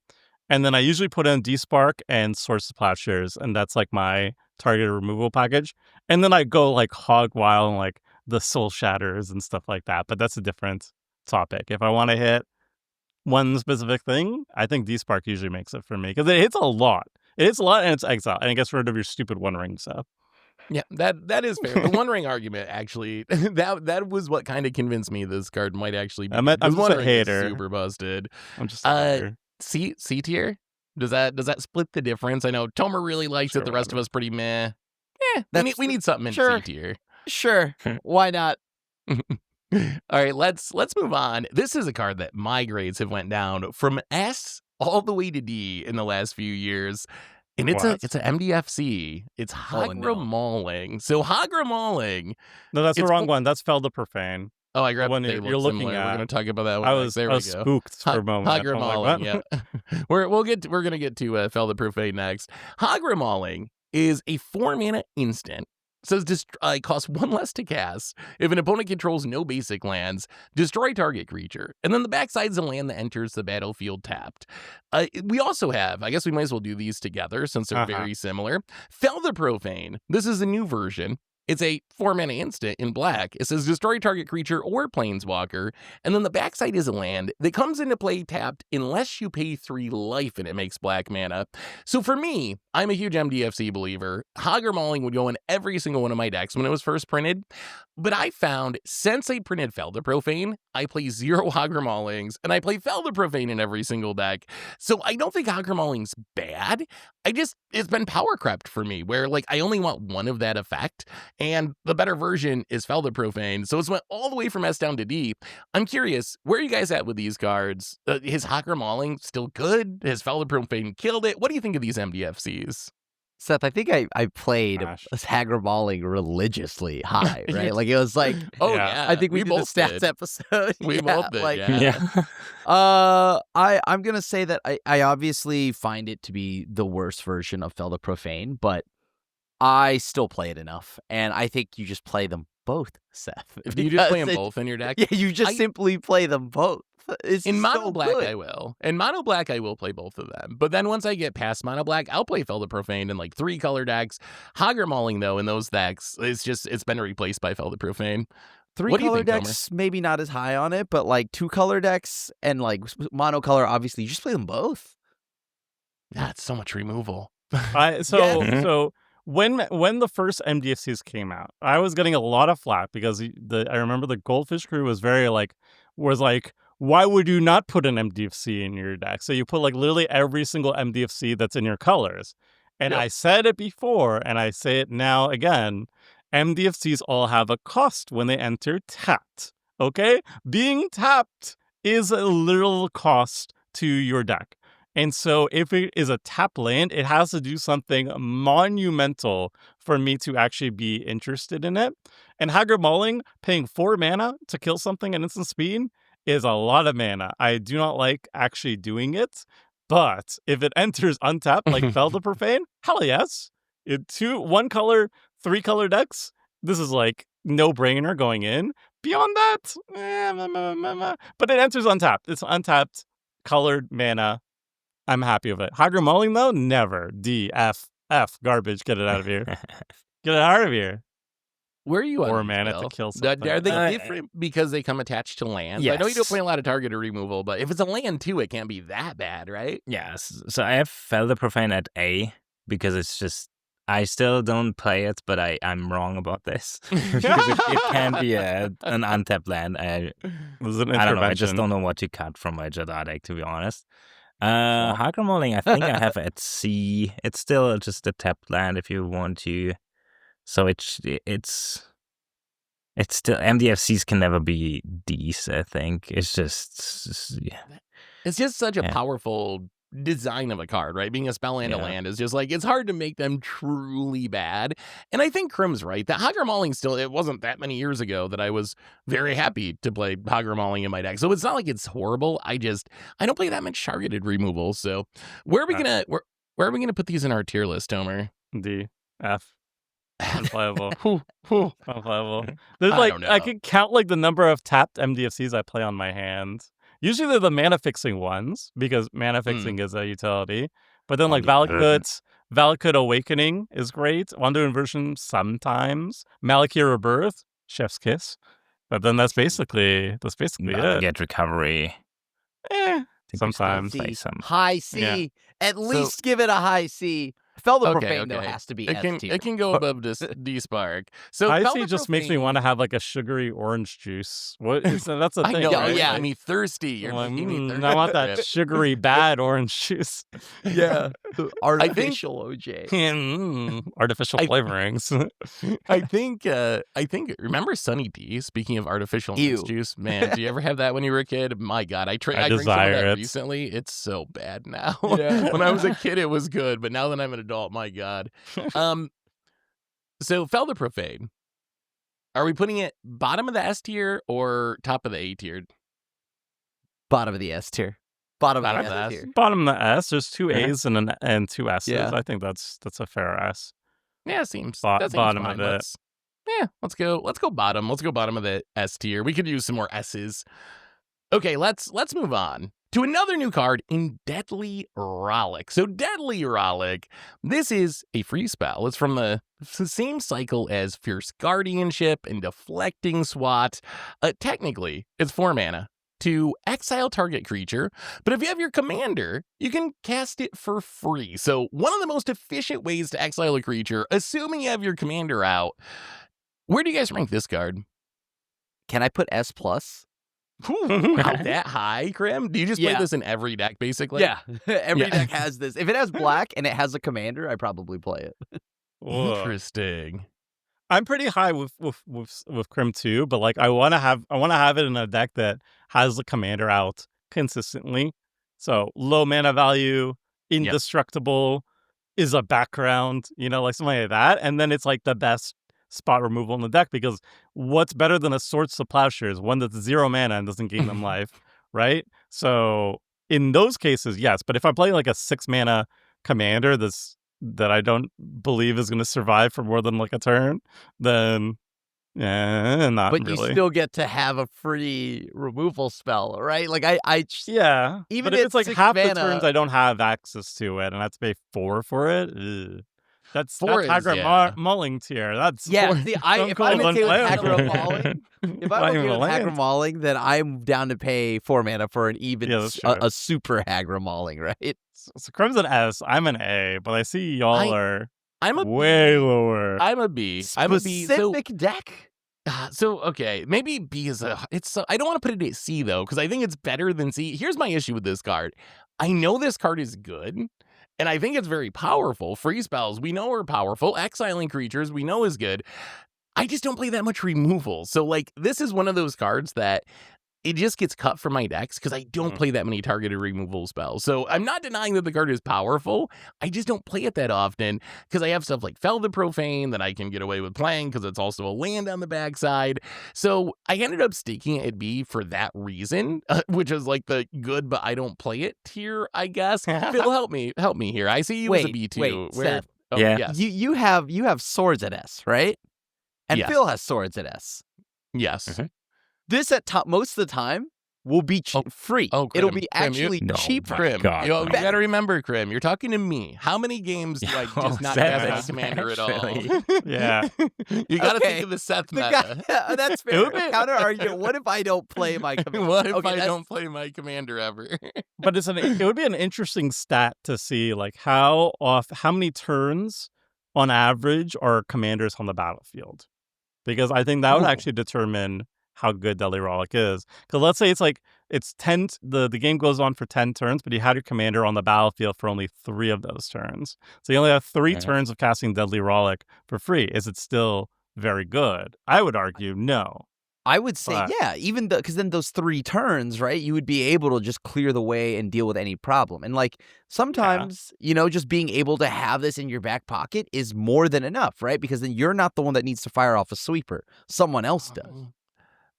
and then I usually put in Despark and Source of Plowshares, and that's like my targeted removal package. And then I go like hog wild and like the Soul Shatters and stuff like that. But that's a different topic. If I want to hit one specific thing, I think Despark usually makes it for me because it hits a lot. It hits a lot, and it's Exile, and it gets rid of your stupid One Ring. So Yeah, that is fair. The One Ring argument, actually, that was what kind of convinced me this card might actually be. I'm because just One a Ring is hater. super busted. I'm just a hater. C tier? Does that split the difference? I know Tomer really likes Sure, it. The rest of whatever. us pretty meh. We need something in Sure. C tier. Sure. Why not? All right, let's move on. This is a card that my grades have went down from S all the way to D in the last few years. And it's What? an MDFC. It's Hagra Mauling. So Hagra Mauling. No, that's the it's wrong one. That's Fell the Profane. Oh, I grabbed one they you're look looking similar. We're at. going to talk about that one. I next. was There we go. spooked for a moment. Hagra I'm like, Mauling, what? yeah. we're going to get to Fell the Profane next. Hagra Mauling is a 4 mana instant. Says it costs 1 less to cast. If an opponent controls no basic lands, destroy target creature. And then the backside's a land that enters the battlefield tapped. We also have, I guess we might as well do these together since they're very similar. Fell the Profane. This is a new version. It's a 4 mana instant in black. It says destroy target creature or planeswalker, and then the backside is a land that comes into play tapped unless you pay 3 life and it makes black mana. So for me, I'm a huge MDFC believer. Hagra Mauling would go in every single one of my decks when it was first printed, but I found since I printed Fell the Profane, I play 0 Hagra Maulings, and I play Fell the Profane in every single deck. So I don't think Hagra Mauling's bad. It's been power crept for me, where like I only want one of that effect. And the better version is Fell the Profane. So it's went all the way from S down to D. I'm curious, where are you guys at with these cards? Is Hagra Mauling still good? Has Fell the Profane killed it? What do you think of these MDFCs? Seth, I think I played Gosh. Hagra Mauling religiously high, right? Like it was like, Oh Yeah. yeah, I think we did the both stats did. episode. We Yeah, both did, like, yeah. I'm gonna say that I obviously find it to be the worst version of Fell the Profane, but I still play it enough, and I think you just play them both, Seth. Do you just play them because both in your deck? Yeah, you just simply play them both. It's In Mono so Black, good. I will. In Mono Black, I will play both of them. But then once I get past Mono Black, I'll play Fell the Profane in like 3 color decks. Hagra Mauling, though, in those decks, it's been replaced by Fell the Profane. 3 What do you color think, Tomer? decks, maybe not as high on it, but like 2 color decks and like monocolor, obviously, you just play them both. That's so much removal. So when the first MDFCs came out, I was getting a lot of flack because I remember the Goldfish crew was was like, why would you not put an MDFC in your deck? So you put like literally every single MDFC that's in your colors. And Yep. I said it before, and I say it now again. MDFCs all have a cost when they enter tapped. Okay? Being tapped is a literal cost to your deck. And so if it is a tap land, it has to do something monumental for me to actually be interested in it. And Hagra Mauling, paying 4 mana to kill something at instant speed is a lot of mana. I do not like actually doing it. But if it enters untapped like Felder Profane, hell yes. In 1 color, 3 color decks, this is like no-brainer going in. Beyond that, but it enters untapped. It's untapped, colored mana. I'm happy with it. Hagra Mauling, though, never. D, F, garbage. Get it out of here. Get it out of here. Where are you on 4 mana to kill something. Are they different because they come attached to lands? Yes. I know you don't play a lot of targeted removal, but if it's a land too, it can't be that bad, right? Yes. So I have Felder Profane at A because it's just, I still don't play it, but I'm wrong about this. Because it can be an untapped land. I don't know. I just don't know what to cut from my Jadar deck, to be honest. Hagra Mauling, I think I have at C. It's still just a tapped land if you want to. So it's still, MDFCs can never be Ds, I think. It's just yeah. It's just such a powerful design of a card, right? Being a spell and a land is just like, it's hard to make them truly bad. And I think Krim's right. That Hagra Mauling still, it wasn't that many years ago that I was very happy to play Hagra Mauling in my deck. So it's not like it's horrible. I don't play that much targeted removal. So where are we gonna put these in our tier list, Tomer? D, F. Unplayable. Unplayable. There's I could count like the number of tapped MDFCs I play on my hand. Usually they're the mana fixing ones because mana fixing is a utility. But then like Valakut Awakening is great. Wonder Inversion sometimes. Malakir Rebirth, Chef's Kiss. But then that's basically it. Get Recovery. Sometimes. High C. Yeah. At least give it a high C. Felder Profane, though, has to be S tier. It can go above this Despark. So High C just makes me want to have like a sugary orange juice. That's a thing. I know, right? Yeah, I mean, thirsty. You're I want that sugary bad orange juice. Yeah, artificial OJ. Artificial flavorings. I think. Remember Sunny D? Speaking of artificial juice, man, did you ever have that when you were a kid? My God, I drank some of that recently. It's so bad now. Yeah. When I was a kid, it was good, but now that I'm an adult, my God. So Felder Profane, are we putting it bottom of the S tier or top of the A tier? Bottom of the S tier. Bottom of the S tier. Bottom of the S. There's 2 A's and 2 S's. Yeah. I think that's a fair S. Yeah, it seems bottom of it. Let's go bottom. Let's go bottom of the S tier. We could use some more S's. Okay, let's move on to another new card in Deadly Rollick. So Deadly Rollick, this is a free spell. It's from the same cycle as Fierce Guardianship and Deflecting Swat. Technically, it's 4 mana to exile target creature, but if you have your commander, you can cast it for free. So one of the most efficient ways to exile a creature, assuming you have your commander out. Where do you guys rank this card? Can I put S+? Not that high, Krim? Do you just play this in every deck, basically? Yeah, every deck has this. If it has black and it has a commander, I probably play it. Interesting. I'm pretty high with Krim too, but like I want to have it in a deck that has the commander out consistently. So low mana value, indestructible, is a background, like something like that, and then it's like the best spot removal in the deck, because what's better than a Swords to Plowshares, one that's 0 mana and doesn't gain them life, right? So in those cases, yes. But if I play like a 6 mana commander that I don't believe is going to survive for more than like a turn, then not but really. You still get to have a free removal spell, right? Like even but if it's like half mana, the turns I don't have access to it, and I have to pay 4 for it. That's Hagra Mauling tier. That's if I'm okay with Hagra Mauling, then I'm down to pay 4 mana for an even a super Hagra Mauling, right? So Crimson S, I'm an A, but I see y'all are way lower. I'm a B. Specific deck. So okay, maybe B is I don't want to put it at C though, because I think it's better than C. Here's my issue with this card. I know this card is good. And I think it's very powerful. Free spells, we know are powerful. Exiling creatures, we know is good. I just don't play that much removal. So, like, this is one of those cards that it just gets cut from my decks because I don't play that many targeted removal spells. So I'm not denying that the card is powerful. I just don't play it that often because I have stuff like Fell the Profane that I can get away with playing because it's also a land on the backside. So I ended up staking it at B for that reason, which is like the good, but I don't play it tier, I guess. Phil, help me here. I see you as a B2. Wait, Seth. Oh, Yeah. Yes. You have swords at S, right? And Yes. Phil has swords at S. Yes. Mhm. This at top most of the time will be free. Oh, It'll Krim, be Krim, actually No, cheaper. my Krim, God, you no. gotta remember, Krim, you're talking to me. How many games do I just not Seth, cast my commander at all? actually. Yeah. You gotta Okay. think of the Seth The meta. guy, that's fair. Counter argument. What if I don't play my commander? What if Okay, I that's- don't play my commander ever? But it would be an interesting stat to see like how many turns on average are commanders on the battlefield, because I think that would Ooh. actually determine how good Deadly Rollick is. Because let's say it's 10. The game goes on for 10 turns, but you had your commander on the battlefield for only 3 of those turns. So you only have 3 turns of casting Deadly Rollick for free. Is it still very good? I would argue no. I would say, But- yeah, even because then those 3 turns, right, you would be able to just clear the way and deal with any problem. And like sometimes, just being able to have this in your back pocket is more than enough, right? Because then you're not the one that needs to fire off a sweeper. Someone else does.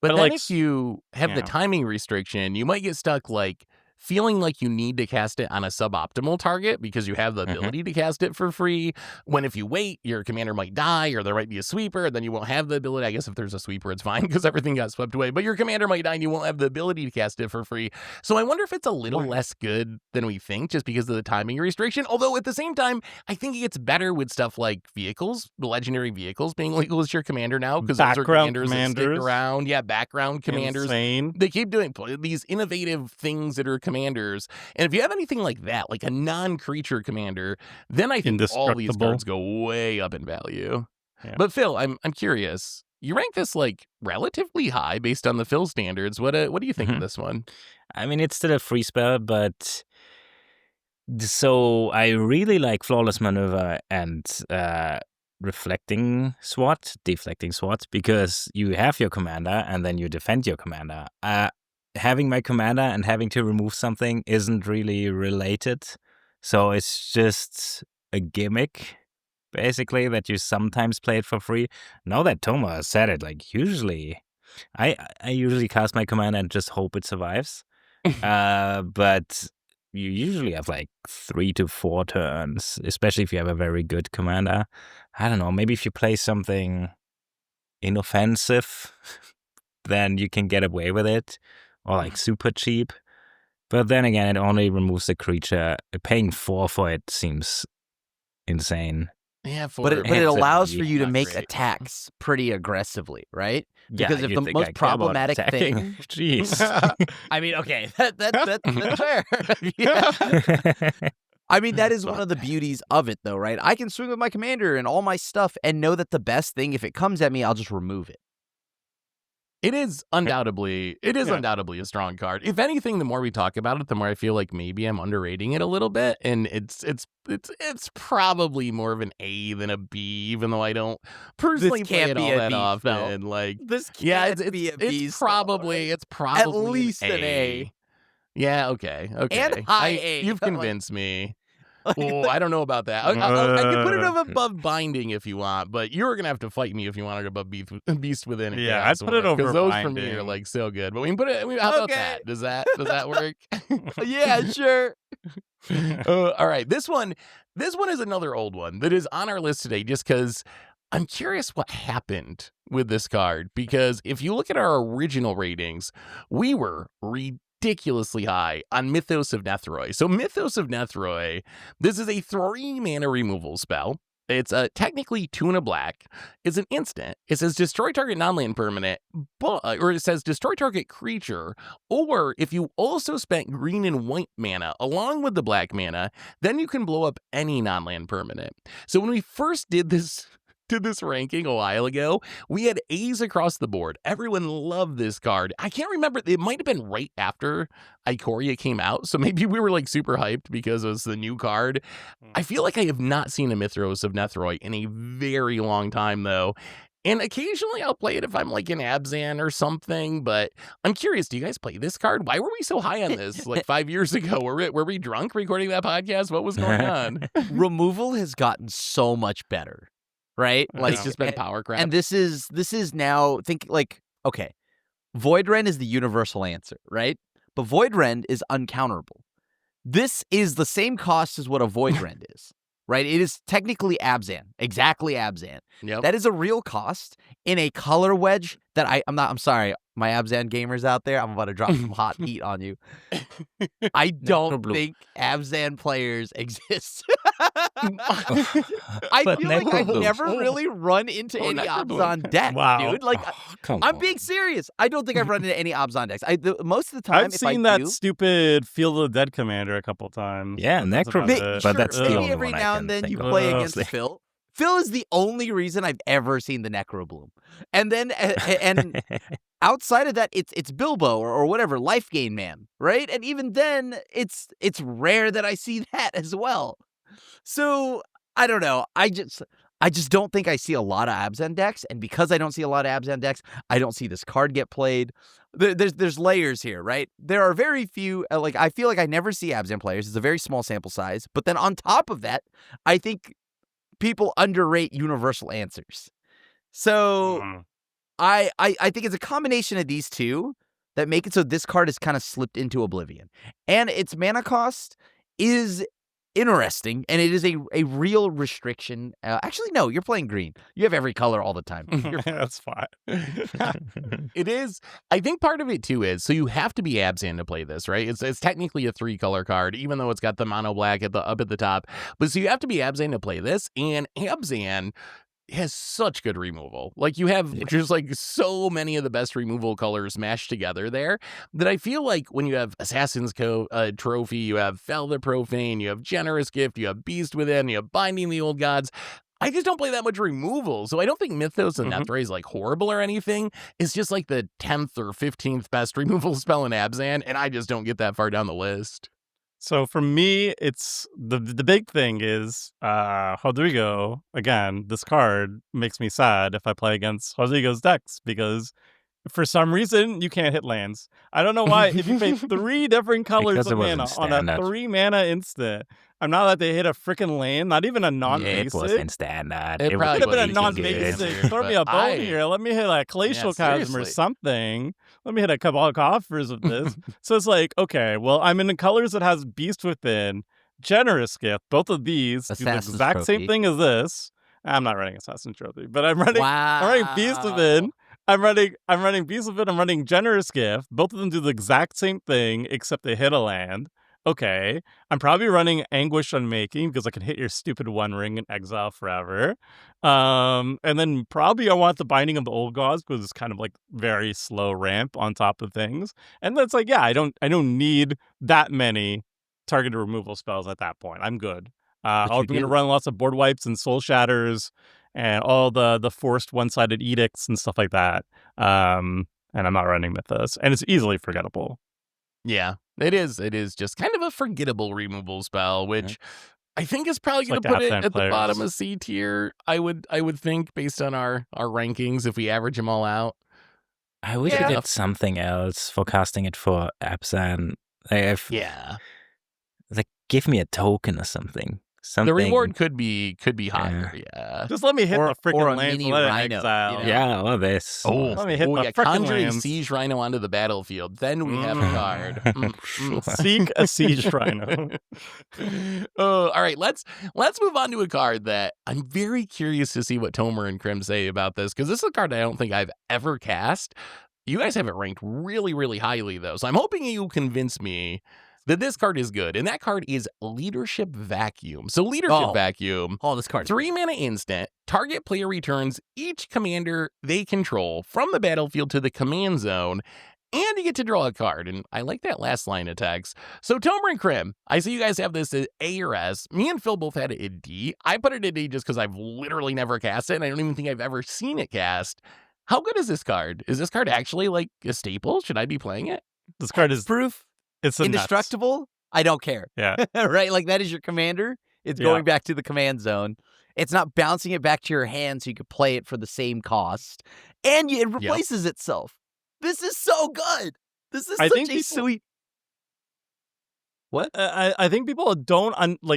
But But, then like, if you have the yeah. timing restriction, you might get stuck like feeling like you need to cast it on a suboptimal target because you have the ability to cast it for free. When if you wait, your commander might die or there might be a sweeper, then you won't have the ability. I guess if there's a sweeper, it's fine because everything got swept away. But your commander might die and you won't have the ability to cast it for free. So I wonder if it's a little less good than we think just because of the timing restriction. Although at the same time, I think it gets better with stuff like vehicles, the legendary vehicles being legal as your commander now because those are Background commanders that stick commanders. around. Yeah, background commanders. Insane. They keep doing these innovative things that are commanders. And if you have anything like that, like a non-creature commander, then I think all these Indestructible. cards go way up in value. Yeah. But Phil, I'm curious. You rank this like relatively high based on the Phil standards. What do you think of this one? I mean, it's still a free spell, but so I really like Flawless Maneuver and deflecting SWAT, because you have your commander and then you defend your commander. Having my commander and having to remove something isn't really related, so it's just a gimmick, basically, that you sometimes play it for free. Now that Toma said it, like usually, I usually cast my commander and just hope it survives. But you usually have like 3 to 4 turns, especially if you have a very good commander. I don't know, maybe if you play something inoffensive, then you can get away with it, or like super cheap. But then again, it only removes the creature. Paying 4 for it seems insane. Yeah, But it Hands allows it for you to not make great. attacks pretty aggressively, right? Yeah, Because if you the think most I care about problematic attacking? thing- Jeez. I mean, okay, that's fair. Yeah. I mean, that is one of the beauties of it, though, right? I can swing with my commander and all my stuff and know that the best thing, if it comes at me, I'll just remove it. It is undoubtedly a strong card. If anything, the more we talk about it, the more I feel like maybe I'm underrating it a little bit, and it's probably more of an A than a B, even though I don't personally play can't it be all a that B, often. Phil. Like, This can't yeah, it's be a B. it's probably At least an A. Yeah, okay. And high A. You've Like- convinced me. Oh, I don't know about that. I could put it above binding if you want, but you're gonna have to fight me if you want it above Beast Within. And Yeah, I'd put it over because those for me are Binding. like so good. But we can put it. How about Okay. that? Does that work? Yeah, sure. All right, this one is another old one that is on our list today, just because I'm curious what happened with this card. Because if you look at our original ratings, we were ridiculously high on Mythos of Nethroi. So Mythos of Nethroi, this is a 3 mana removal spell. It's technically 2 and a black. It's an instant. It says destroy target non-land permanent, or it says destroy target creature. Or if you also spent green and white mana along with the black mana, then you can blow up any non-land permanent. So when we first did this ranking a while ago, we had A's across the board. Everyone loved this card. I can't remember. It might have been right after Ikoria came out, so maybe we were like super hyped because it was the new card. I feel like I have not seen a Mythos of Nethroi in a very long time, though. And occasionally I'll play it if I'm like in Abzan or something, but I'm curious, do you guys play this card? Why were we so high on this like 5 years ago? Were we drunk recording that podcast? What was going on? Removal has gotten so much better, right? Yeah. Like It's just been power crap. And this is now okay, Void Rend is the universal answer, right? But Void Rend is uncounterable. This is the same cost as what a Void Rend is, right? It is technically Abzan, exactly Abzan. Yep. That is a real cost in a color wedge that I'm sorry, my Abzan gamers out there, I'm about to drop some hot heat on you. I don't think Abzan players exist. I But feel like I've Necrobloom. never really run into any Necrobloom. Abzan deck, Wow. dude. Like, Come I'm on. being serious. I don't think I've run into any Abzan decks. Most of the time, I've if I seen that do, stupid Field of the Dead commander a couple times. Yeah, That's about Necrobloom, it. but that's the maybe only every one I now can and then think you of, play honestly. against Phil. Phil is the only reason I've ever seen the Necrobloom. And then and outside of that, it's Bilbo or whatever, Life Gain Man, right? And even then, it's rare that I see that as well. So I don't know. I just don't think I see a lot of Abzan decks, and because I don't see a lot of Abzan decks, I don't see this card get played. There's layers here, right? There are very few. Like I feel like I never see Abzan players. It's a very small sample size. But then on top of that, I think people underrate universal answers. So I think it's a combination of these two that make it so this card is kind of slipped into oblivion. And its mana cost is interesting, and it is a real restriction. Actually, no, you're playing green. You have every color all the time. That's fine. It is. I think part of it too is so you have to be Abzan to play this, right? It's technically a 3-color card, even though it's got the mono black up at the top. But so you have to be Abzan to play this, and Abzan has such good removal. Like you have just like so many of the best removal colors mashed together there that I feel like when you have Assassin's Trophy, you have Fell the Profane, you have Generous Gift, you have Beast Within, you have Binding the Old Gods. I just don't play that much removal. So I don't think Mythos of Nethroi is like horrible or anything. It's just like the 10th or 15th best removal spell in Abzan, and I just don't get that far down the list. So for me, it's the big thing is Rodrigo. Again, this card makes me sad if I play against Rodrigo's decks because for some reason you can't hit lands. I don't know why. If you pay 3 different colors Because of it wasn't mana on a standard. 3 mana instant, I'm not allowed to hit a freaking land, not even a It non-basic. wasn't standard. It was probably Could have been a wasn't non-basic. good, Throw me but a bone here. Let me hit a glacial chasm or seriously. something. Let me hit a couple of coffers of this. So it's like, okay, well, I'm in the colors that has Beast Within, Generous Gift. Both of these do the Assassin's exact same Trophy. thing as this. I'm not running Assassin's Trophy, but I'm running. Wow. I'm running Beast Within. I'm running Beast Within. I'm running Generous Gift. Both of them do the exact same thing, except they hit a land. Okay, I'm probably running Anguished Unmaking because I can hit your stupid One Ring and Exile forever. And then probably I want the Binding of the Old Gods because it's kind of like very slow ramp on top of things. And that's like, yeah, I don't need that many targeted removal spells at that point. I'm good. I'm you going to do. run lots of board wipes and soul shatters and all the forced one-sided edicts and stuff like that. And I'm not running Mythos. And it's easily forgettable. Yeah, it is. It is just kind of a forgettable removal spell, which I think is probably It's going like to put it Abzan at the players. bottom of C tier. I would think based on our rankings if we average them all out. I wish Yeah. I did something else for casting it for Abzan. Yeah, Like, give me a token or something. the reward could be higher. Yeah. Just let me hit Or- the or freaking a lands mini and let it rhino, exile. you know? Yeah, or this. Let me hit the yeah, frickin' conjure a lands. siege rhino onto the battlefield. Then we have a card. Sure. Seek a siege rhino. Oh, all right. Let's move on to a card that I'm very curious to see what Tomer and Krim say about this because this is a card I don't think I've ever cast. You guys have it ranked really, really highly though, so I'm hoping you convince me that this card is good, and that card is Leadership Vacuum. So Leadership Vacuum. Oh, this card. 3 mana instant. Target player returns each commander they control from the battlefield to the command zone, and you get to draw a card. And I like that last line of text. So Tomer and Krim, I see you guys have this at A or S. Me and Phil both had it at D. I put it at D just because I've literally never cast it, and I don't even think I've ever seen it cast. How good is this card? Is this card actually like a staple? Should I be playing it? This card is Proof. it's a nuts. Indestructible. I don't care. Yeah. Right? Like that is your commander. It's Yeah. going back to the command zone. It's not bouncing it back to your hand so you could play it for the same cost. And it replaces itself. This is so good. This is such a sweet... What? I think people don't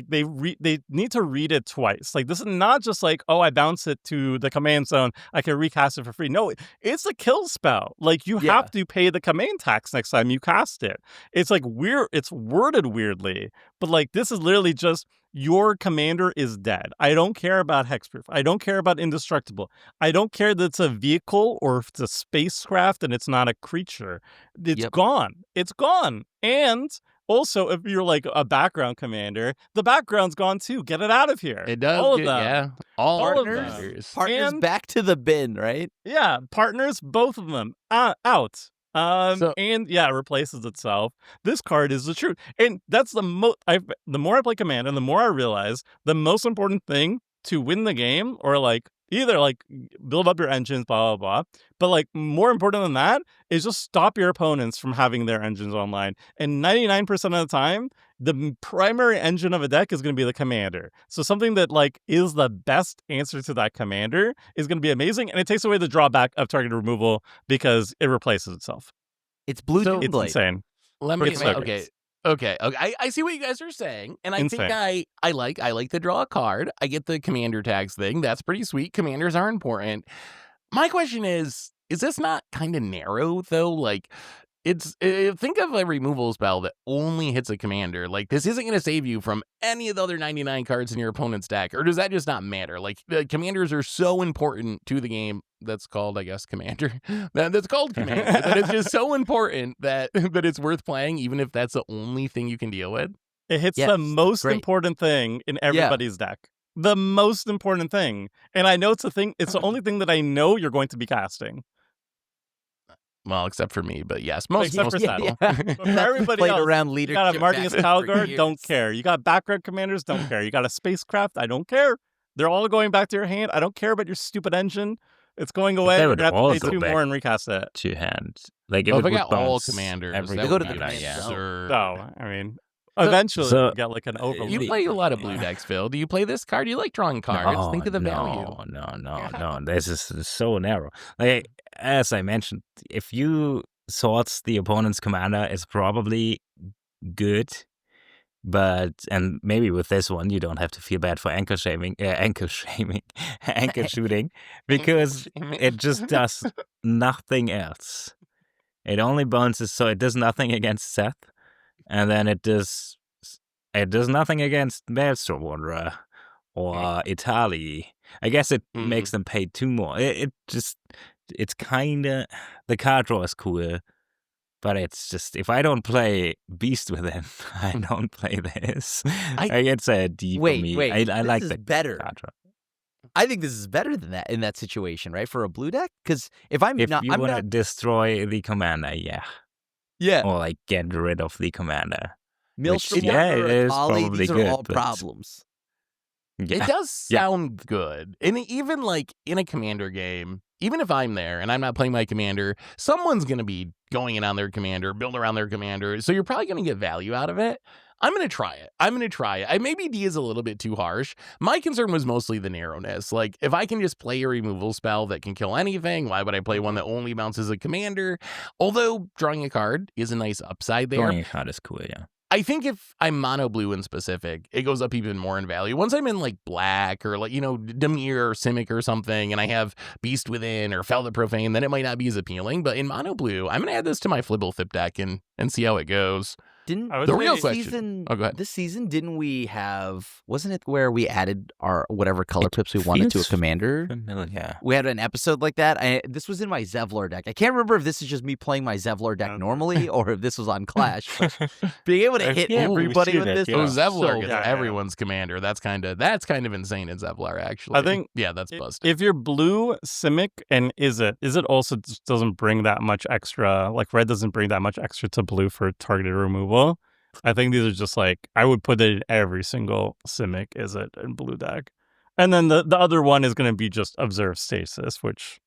they need to read it twice. Like, this is not just like, oh, I bounce it to the command zone, I can recast it for free. No, it's a kill spell. Like, you have to pay the command tax next time you cast it. It's like it's worded weirdly, but like, this is literally just your commander is dead. I don't care about hexproof. I don't care about indestructible. I don't care that it's a vehicle or if it's a spacecraft and it's not a creature. It's gone. It's gone. And also, if you're like a background commander, the background's gone too. Get it out of here. It does. All of them. Yeah. All partners. Partners back to the bin, right? Yeah. Partners, both of them, out. And it replaces itself. This card is the truth. And that's the more I play Commander, the more I realize the most important thing to win the game, or like either like build up your engines, blah, blah, blah. But like more important than that is just stop your opponents from having their engines online. And 99% of the time, the primary engine of a deck is going to be the commander. So something that like is the best answer to that commander is going to be amazing. And it takes away the drawback of target removal because it replaces itself. It's blue. It's insane. Okay. I see what you guys are saying, and I think I like the draw a card. I get the commander tags thing. That's pretty sweet. Commanders are important. My question is this not kind of narrow though? Like, think of a removal spell that only hits a commander. Like, this isn't going to save you from any of the other 99 cards in your opponent's deck, or does that just not matter? Like, the commanders are so important to the game. That's called, I guess, Commander. That's called Commander. That it's just so important that it's worth playing, even if that's the only thing you can deal with. It hits the most important thing in everybody's deck. The most important thing. And I know it's a thing. It's the only thing that I know you're going to be casting. Well, except for me, but yes, most for Saddle. For everybody else, around leadership. You got a Martinus Calgar, don't care. You got background commanders, don't care. You got a spacecraft, I don't care. They're all going back to your hand. I don't care about your stupid engine. It's going away. You're going to have to pay 2 more and recast it. To hand. Like, if I got all commanders, they go to the command. So, I mean, eventually you get like an overload. You play a lot of blue decks, Phil. Do you play this card? You like drawing cards. Think of the value. No. This is so narrow. Like, as I mentioned, if you sort the opponent's commander, it's probably good. But, and maybe with this one, you don't have to feel bad for anchor shooting, because it just does nothing else. It only bounces, so it does nothing against Seth, and then it does nothing against Maelstrom Wanderer or Itali. I guess it makes them pay 2 more. It's kind of, the card draw is cool. But it's just, if I don't play Beast Within, I don't play this. It's a D for me. Wait, I like the better. I think this is better than that in that situation, right? For a blue deck? Because if you want to destroy the commander, yeah, or like get rid of the commander. Maelstrom, it is probably these good. Are all problems. It does sound good, and even like in a commander game, even if I'm there and I'm not playing my commander, someone's going to be going in on their commander, build around their commander. So you're probably going to get value out of it. I'm going to try it. Maybe D is a little bit too harsh. My concern was mostly the narrowness. Like, if I can just play a removal spell that can kill anything, why would I play one that only bounces a commander? Although drawing a card is a nice upside there. Drawing a card is cool, yeah. I think if I'm mono blue in specific, it goes up even more in value. Once I'm in like black or like, Dimir or Simic or something, and I have Beast Within or Fel the Profane, then it might not be as appealing. But in mono blue, I'm going to add this to my Flibblethip deck and see how it goes. The real question. Go ahead. This season, didn't we have? Wasn't it where we added our whatever color pips we wanted to a commander? Yeah. We had an episode like that. This was in my Zevlor deck. I can't remember if this is just me playing my Zevlor deck normally or if this was on Clash. But being able to hit everybody with this, Zevlor gets everyone's commander. That's kind of insane in Zevlor. Actually, I think that's busted. If you're blue, Simic and is it also just doesn't bring that much extra. Like red doesn't bring that much extra to blue for targeted removal. I think these are just like, I would put it in every single Simic is it in blue deck. And then the other one is going to be just Observe Stasis, which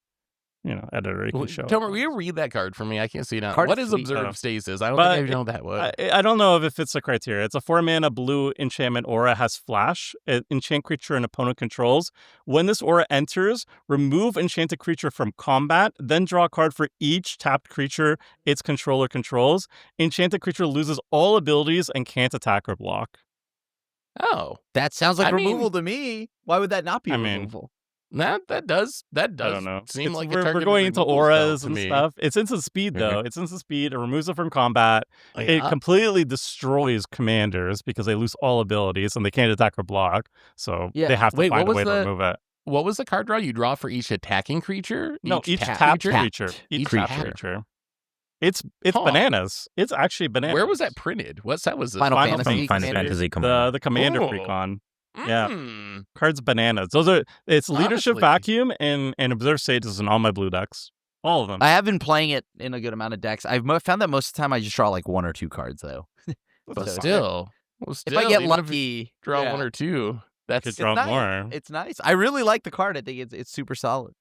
editor you can show. Tomer, will you read that card for me? I can't see it now. Card's What is sweet. Observe Stasis? I don't think I know that one. I don't know if it fits the criteria. It's a 4-mana blue enchantment aura, has flash. Enchant creature an opponent controls. When this aura enters, remove enchanted creature from combat, then draw a card for each tapped creature its controller controls. Enchanted creature loses all abilities and can't attack or block. Oh, That sounds like removal to me. Why would that not be removal? That does I don't know. seem like we're going into auras and stuff. It's instant speed though. It's instant speed. It removes it from combat. It completely destroys commanders because they lose all abilities and they can't attack or block. So they have to find a way to remove it. What was the card draw you draw for each attacking creature? Each tapped creature. Each tapped creature. It's bananas. It's actually bananas. Where was that printed? What set was this? Final Fantasy The Commander Precon. Yeah, cards bananas. It's Leadership Vacuum and Observe Stasis in all my blue decks. All of them. I have been playing it in a good amount of decks. I've found that most of the time I just draw like 1 or 2 cards though. But still, if I get lucky, draw 1 or 2. That's draw nice. more. It's nice. I really like the card. I think it's super solid.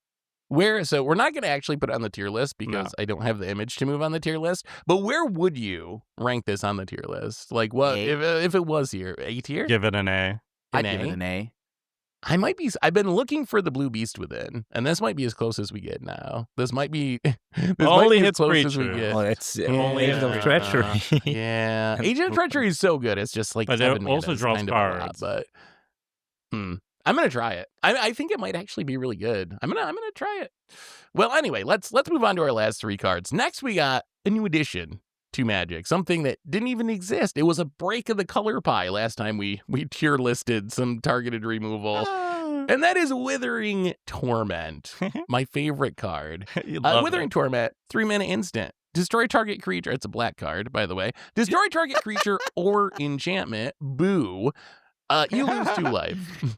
So we're not going to actually put it on the tier list because I don't have the image to move on the tier list. But where would you rank this on the tier list? Like what if it was here? A tier? Give it an A. I'd give it an A. I've been looking for the blue beast within, and this might be as close as we get now. This might be only as close creature. as we get. Well, it's only Agent of Treachery. Yeah, Agent of Treachery is so good. It's just like, but it also draws cards. But I'm gonna try it. I think it might actually be really good. I'm gonna try it. Well, anyway, let's move on to our last 3 cards. Next, we got a new addition to Magic, something that didn't even exist. It was a break of the color pie last time we tier listed some targeted removal. And that is Withering Torment, my favorite card. Withering Torment, 3-mana instant. Destroy target creature. It's a black card, by the way. Destroy target creature or enchantment. Boo. You lose 2 life.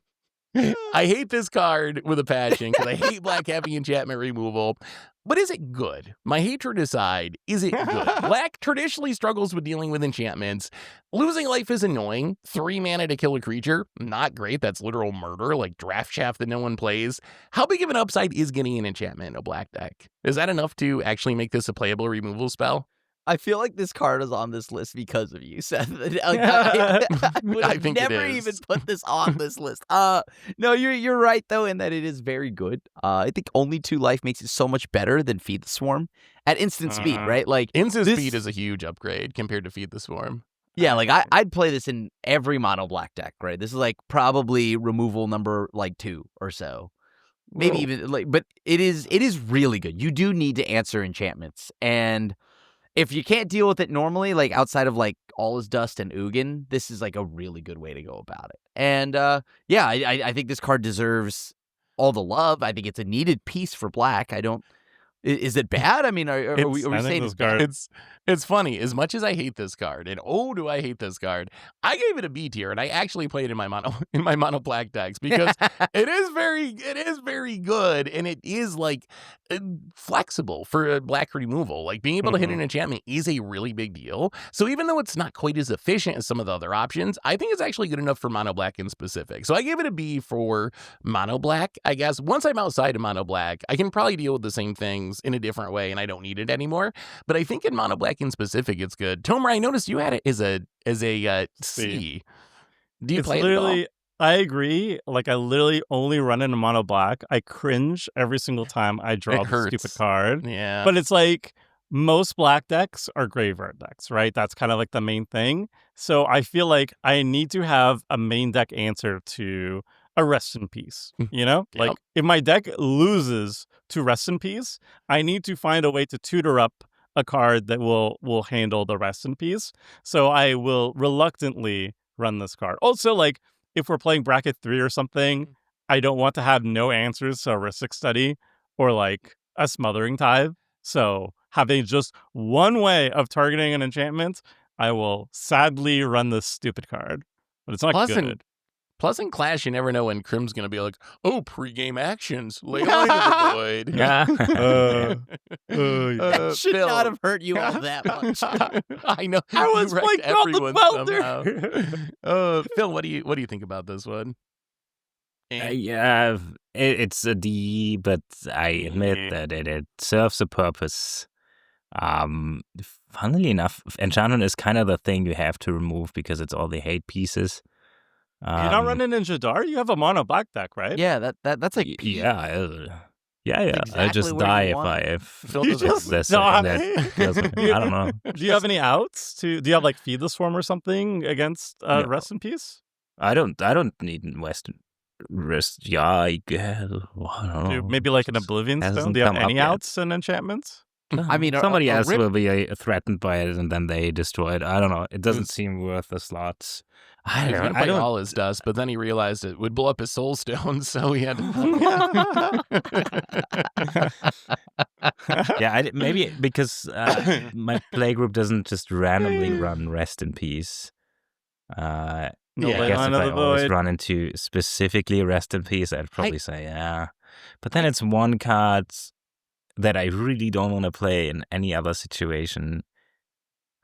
I hate this card with a passion because I hate black heavy enchantment removal. But is it good? My hatred aside, is it good? Black traditionally struggles with dealing with enchantments. Losing life is annoying. 3 mana to kill a creature, not great. That's literal murder, like Draft Shaft that no one plays. How big of an upside is getting an enchantment in a black deck? Is that enough to actually make this a playable removal spell? I feel like this card is on this list because of you, Seth. I would have never even put this on this list. No, you're right though in that it is very good. I think only 2 life makes it so much better than Feed the Swarm at instant speed, right? Like instant speed is a huge upgrade compared to Feed the Swarm. Yeah, like I'd play this in every mono black deck, right? This is like probably removal number like 2 or so. Maybe even like, but it is really good. You do need to answer enchantments, and if you can't deal with it normally, like outside of like All Is Dust and Ugin, this is like a really good way to go about it. And I think this card deserves all the love. I think it's a needed piece for black. Is it bad? I mean, are we saying it's bad? It's funny. As much as I hate this card, and do I hate this card, I gave it a B tier, and I actually played in my mono black decks because it is very good, and it is like flexible for black removal. Like being able to hit an enchantment is a really big deal. So even though it's not quite as efficient as some of the other options, I think it's actually good enough for mono black in specific. So I gave it a B for mono black. I guess once I'm outside of mono black, I can probably deal with the same things in a different way, and I don't need it anymore. But I think in mono black in specific, it's good. Tomer, I noticed you had it as a C. Do you play it at all? I agree. Like I literally only run in a mono black. I cringe every single time I draw the stupid card. Yeah, but it's like most black decks are graveyard decks, right? That's kind of like the main thing. So I feel like I need to have a main deck answer to a Rest in Peace, you know? Yep. Like if my deck loses to Rest in Peace, I need to find a way to tutor up a card that will handle the Rest in Peace. So I will reluctantly run this card. Also, like if we're playing bracket 3 or something, I don't want to have no answers to a Rhystic Study or like a Smothering Tithe. So having just one way of targeting an enchantment, I will sadly run this stupid card. But it's not good. Plus, in Clash, you never know when Crim's going to be like, pregame actions, lay line to the void. Yeah. That should not have hurt you all that much. I know. I was like, everyone somehow. Phil, what do you think about this one? Yeah, it's a D, but I admit that it serves a purpose. Funnily enough, enchantment is kind of the thing you have to remove because it's all the hate pieces. You're not running in Jadar? You have a mono black deck, right? Yeah, that's like peak. Yeah. Exactly I just where die you if want I it. if You just this die. I don't know. Do you have any outs? Do you have like Feed the Swarm or something against No. Rest in Peace? I don't need Western Rest. Yeah, I guess. I don't know. Maybe like an Oblivion Stone? Hasn't Do you have come up any yet. outs and enchantments? I mean, somebody a else rip- will be threatened by it, and then they destroy it. I don't know. It doesn't seem worth the slots. He was going to I play don't. all his dust, but then he realized it would blow up his soul stone, so he had to. Yeah, maybe because my playgroup doesn't just randomly run Rest in Peace. No Yeah, I Ley guess Line if of I the always Void. run into specifically Rest in Peace, I'd probably say yeah. But then it's one card that I really don't want to play in any other situation.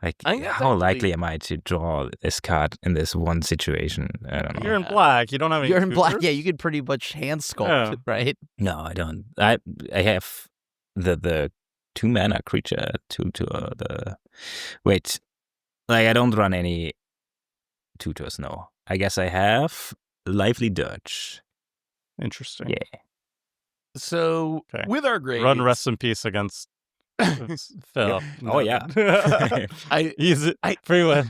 Like, I think that's how actually- likely am I to draw this card in this one situation? I don't know. You're in black. You don't have any You're in black. tutors? Yeah, you could pretty much hand sculpt, Yeah. right? No, I don't. I have the 2-mana creature to the wait. Like I don't run any tutors. No, I guess I have Lively Dirge. Interesting. Yeah. So, Okay. with our grades, Run Rest in Peace against Phil. Oh, yeah. He's pretty well.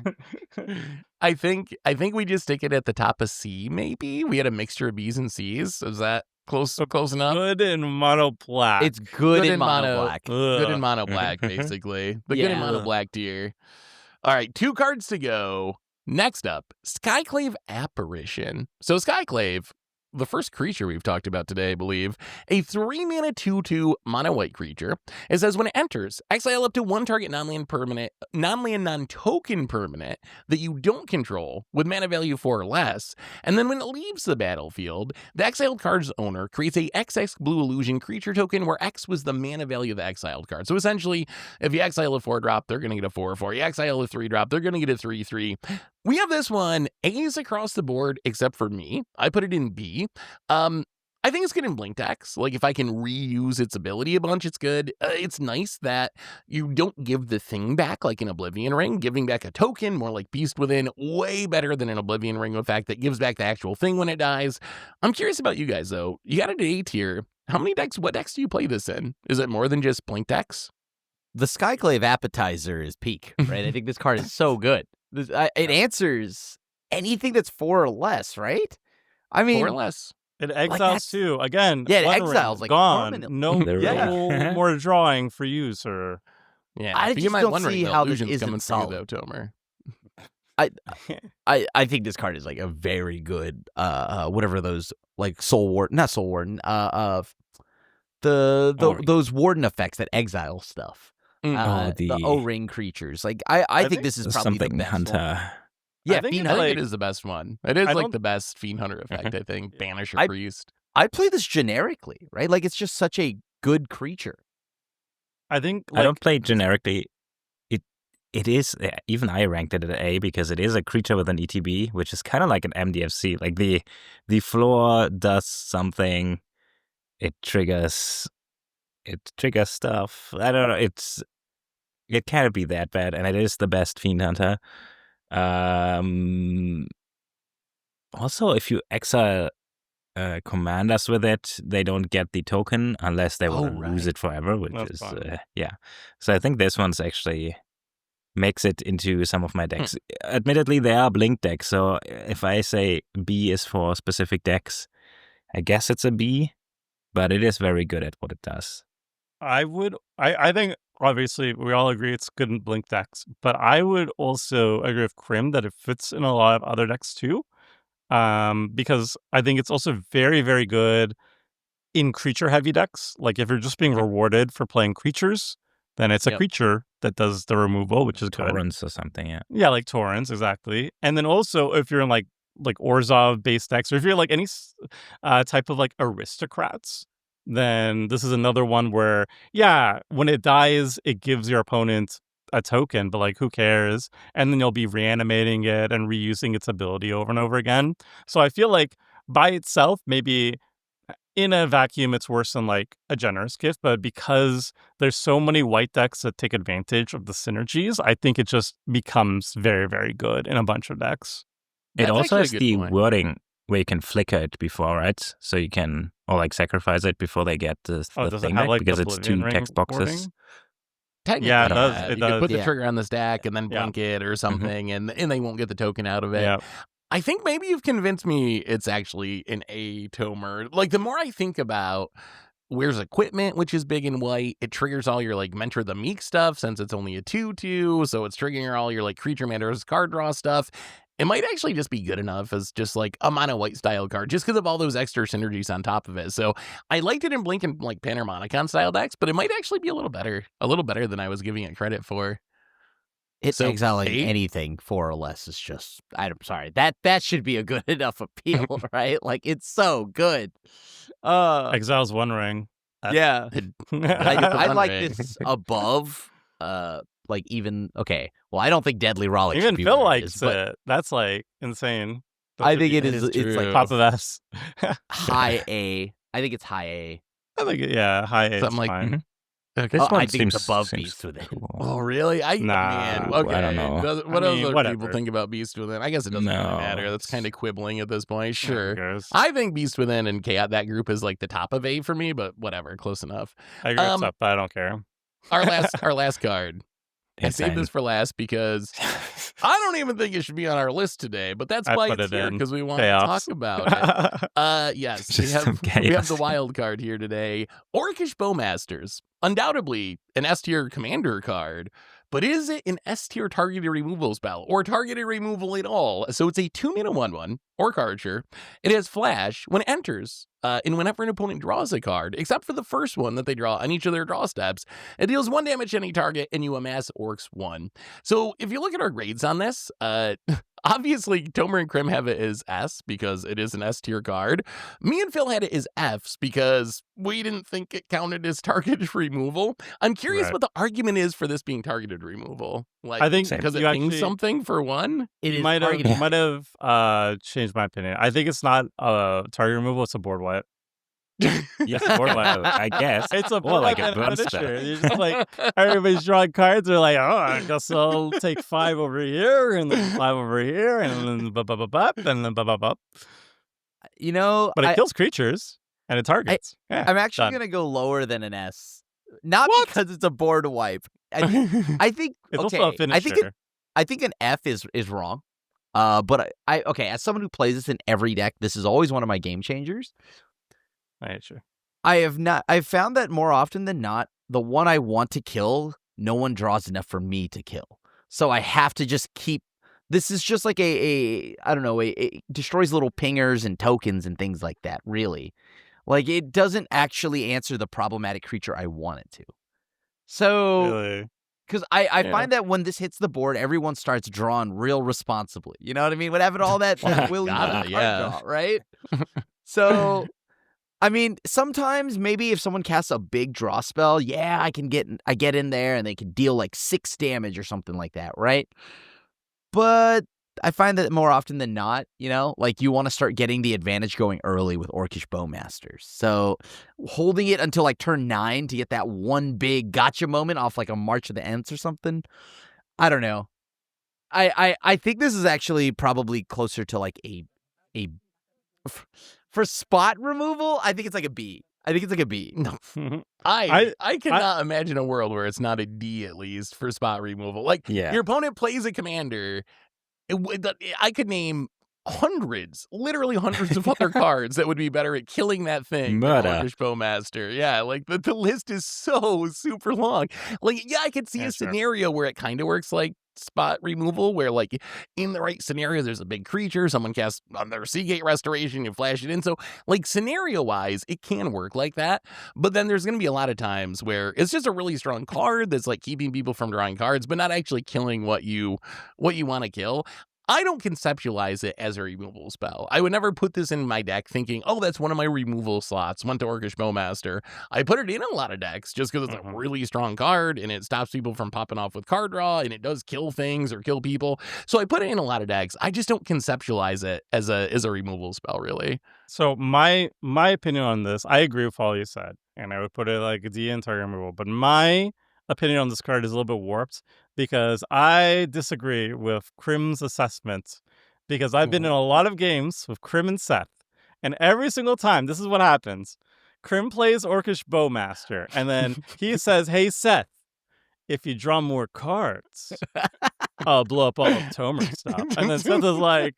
I think we just stick it at the top of C. Maybe we had a mixture of B's and C's. Is that close enough? Good in mono black. It's good in mono black. Good in Ugh. mono black, basically. The good in Yeah. mono black tier. All right, 2 cards to go. Next up, Skyclave Apparition. So Skyclave, the first creature we've talked about today, I believe, a 3-mana 2/2 mono white creature. It says when it enters, exile up to 1 target non-land non-token permanent that you don't control with mana value 4 or less. And then when it leaves the battlefield, the exiled card's owner creates a XX blue illusion creature token where X was the mana value of the exiled card. So essentially, if you exile a 4-drop, they're going to get a 4/4. You exile a 3-drop, they're going to get a 3/3. We have this one A's across the board, except for me. I put it in B. I think it's good in Blink decks. Like, if I can reuse its ability a bunch, it's good. It's nice that you don't give the thing back like an Oblivion Ring. Giving back a token, more like Beast Within, way better than an Oblivion Ring, in fact, that gives back the actual thing when it dies. I'm curious about you guys, though. You got an A tier. What decks do you play this in? Is it more than just Blink decks? The Skyclave Appetizer is peak, right? I think this card is so good. It answers anything that's 4 or less, right? I mean, 4 or less. It exiles that's- too. Again, Yeah, it Withering, exiles, like, gone. permanently. No, There we no more drawing for you, sir. Yeah, I if you just get my don't One Ring, see the how this illusion's isn't coming for you, solid. though, Tomer. I think this card is like a very good whatever those like not Soul Warden, those Warden effects that exile stuff. The O-ring creatures. Like I think this is probably the something best Hunter. one. Yeah, I think Fiend I Hunter. think it is the best one. It is I like don't- the best Fiend Hunter effect, I think. Banisher I- Priest. I'd play this generically, right? Like it's just such a good creature. I think I don't play generically. It is, even I ranked it at A because it is a creature with an ETB, which is kind of like an MDFC. Like the floor does something, it triggers stuff. I don't know. It can't be that bad, and it is the best Fiend Hunter. Also, if you exile commanders with it, they don't get the token unless they will lose it forever, which That's is fine. yeah. So I think this one's actually makes it into some of my decks. Admittedly, they are Blink decks, so if I say B is for specific decks, I guess it's a B, but it is very good at what it does. I think obviously we all agree it's good in Blink decks, but I would also agree with Krim that it fits in a lot of other decks too. Because I think it's also very, very good in creature heavy decks. Like if you're just being rewarded for playing creatures, then it's a creature that does the removal, which is good. Torrents or something, yeah. Yeah, like Torrents, exactly. And then also if you're in like Orzhov based decks, or if you're like any type of like aristocrats, then this is another one where, yeah, when it dies, it gives your opponent a token, but like who cares? And then you'll be reanimating it and reusing its ability over and over again. So I feel like by itself, maybe in a vacuum, it's worse than like a generous gift, but because there's so many white decks that take advantage of the synergies, I think it just becomes very, very good in a bunch of decks. It also has the wording where you can flicker it before, right? So you can, or like sacrifice it before they get the thing back, like because it's 2 text boxes. Yeah, it does. You can put the trigger on the stack and then blink it or something, and they won't get the token out of it. Yeah. I think maybe you've convinced me it's actually an A tomer. Like, the more I think about where's equipment, which is big and white, it triggers all your, like, Mentor the Meek stuff, since it's only a 2/2, so it's triggering all your, like, Creature Mandarin's card draw stuff. It might actually just be good enough as just, like, a mono white style card, just because of all those extra synergies on top of it. So I liked it in Blink and, like, Panharmonicon style decks, but it might actually be a little better than I was giving it credit for. It's exiling anything 4 or less is just, I'm sorry, that should be a good enough appeal, right? Like, it's so good. Exile's One Ring. Yeah. I like this above, like, even, okay, well, I don't think Deadly Rollick even should be Phil where it likes is, but it. That's, like, insane. I think it is, it's like top of S. high A. I think it's high A. I think, high A is like, fine. Okay. I think it's above Beast Within. Cool. Oh, really? Nah, okay. I don't know. What else do whatever. people think about Beast Within? I guess it doesn't really matter. That's kind of quibbling at this point. Sure. I think Beast Within and Chaos, that group is like the top of A for me, but whatever, close enough. I agree with stuff, but I don't care. Our last card. I saved this for last because I don't even think it should be on our list today, but that's why it's here, because we want to talk about it. Yes, we have the wild card here today. Orcish Bowmasters. Undoubtedly an S-tier commander card, but is it an S-tier targeted removal spell, or targeted removal at all? So it's a 2-mana 1/1, Orc Archer. It has Flash when it enters, and whenever an opponent draws a card, except for the first one that they draw on each of their draw steps, it deals 1 damage to any target, and you amass Orcs 1. So if you look at our grades on this, obviously Tomer and Krim have it as S because it is an S-tier card. Me and Phil had it as Fs because we didn't think it counted as targeted removal. I'm curious what the argument is for this being targeted removal. Like, I think because it pings something for 1. It might have changed my opinion. I think it's not target removal; it's a board wipe. Yeah, board wipe. I guess it's a board like a burn finisher. spell. You're just like everybody's drawing cards. They're like, oh, I guess I'll take 5 over here, and then 5 over here, and then and then You know, but it kills creatures and it targets. I'm actually gonna go lower than an S, not because it's a board wipe. I think it's also a finisher. I think an F is wrong. But I as someone who plays this in every deck, this is always one of my game changers. Sure. I've found that more often than not, the one I want to kill, no one draws enough for me to kill. So I have to just keep. This is just like I don't know, it destroys little pingers and tokens and things like that, really. Like, it doesn't actually answer the problematic creature I want it to. So, really? Because I find that when this hits the board, everyone starts drawing real responsibly. You know what I mean? What having all that willy draw, right? So, I mean, sometimes maybe if someone casts a big draw spell, I get in there and they can deal like 6 damage or something like that, right? But I find that more often than not, like, you want to start getting the advantage going early with Orcish Bowmasters. So holding it until like turn 9 to get that one big gotcha moment off like a March of the Ents or something, I don't know. I think this is actually probably closer to like a for spot removal. I think it's like a B. No. I cannot imagine a world where it's not a D at least for spot removal. Like, your opponent plays a commander. I could name literally hundreds of other cards that would be better at killing that thing than Orcish Bowmaster. Yeah, like the list is so super long. Like, I could see a scenario where it kind of works like spot removal, where like in the right scenario there's a big creature, someone casts on their Seagate Restoration, you flash it in. So like scenario wise it can work like that, but then there's gonna be a lot of times where it's just a really strong card that's like keeping people from drawing cards but not actually killing what you want to kill. I don't conceptualize it as a removal spell. I would never put this in my deck thinking, oh, that's one of my removal slots, went to Orcish Bowmaster. I put it in a lot of decks just because it's a really strong card and it stops people from popping off with card draw and it does kill things or kill people. So I put it in a lot of decks. I just don't conceptualize it as a removal spell, really. So my opinion on this, I agree with all you said, and I would put it like a D and target removal. But my opinion on this card is a little bit warped because I disagree with Crim's assessment, because I've been in a lot of games with Crim and Seth, and every single time, this is what happens. Crim plays Orcish Bowmaster, and then he says, hey, Seth, if you draw more cards, I'll blow up all of Tomer's stuff. And then Seth is like,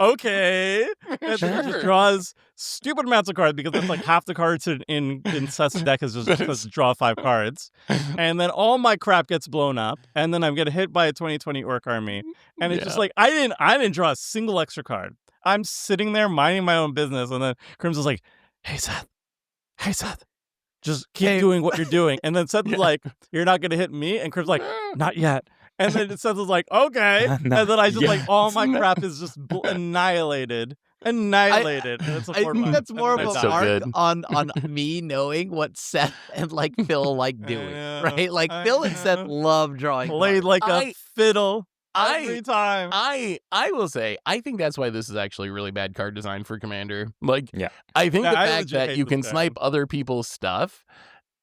okay. And then he just draws stupid amounts of cards because that's like half the cards in Seth's deck is just draw 5 cards. And then all my crap gets blown up. And then I'm getting hit by a 2020 Orc army. And it's just like, I didn't draw a single extra card. I'm sitting there minding my own business. And then Crim's is like, hey, Seth, just keep doing what you're doing. And then Seth is like, you're not going to hit me? And Crim's like, not yet. And then Seth is like, okay. And then I just like, all my crap is just annihilated. And it's a I think that's more of a mark on me knowing what Seth and like Phil like doing, right? Like Phil and Seth love drawing played cards. like a fiddle every time. I will say, I think that's why this is actually really bad card design for Commander. Like, I think the fact that you can snipe other people's stuff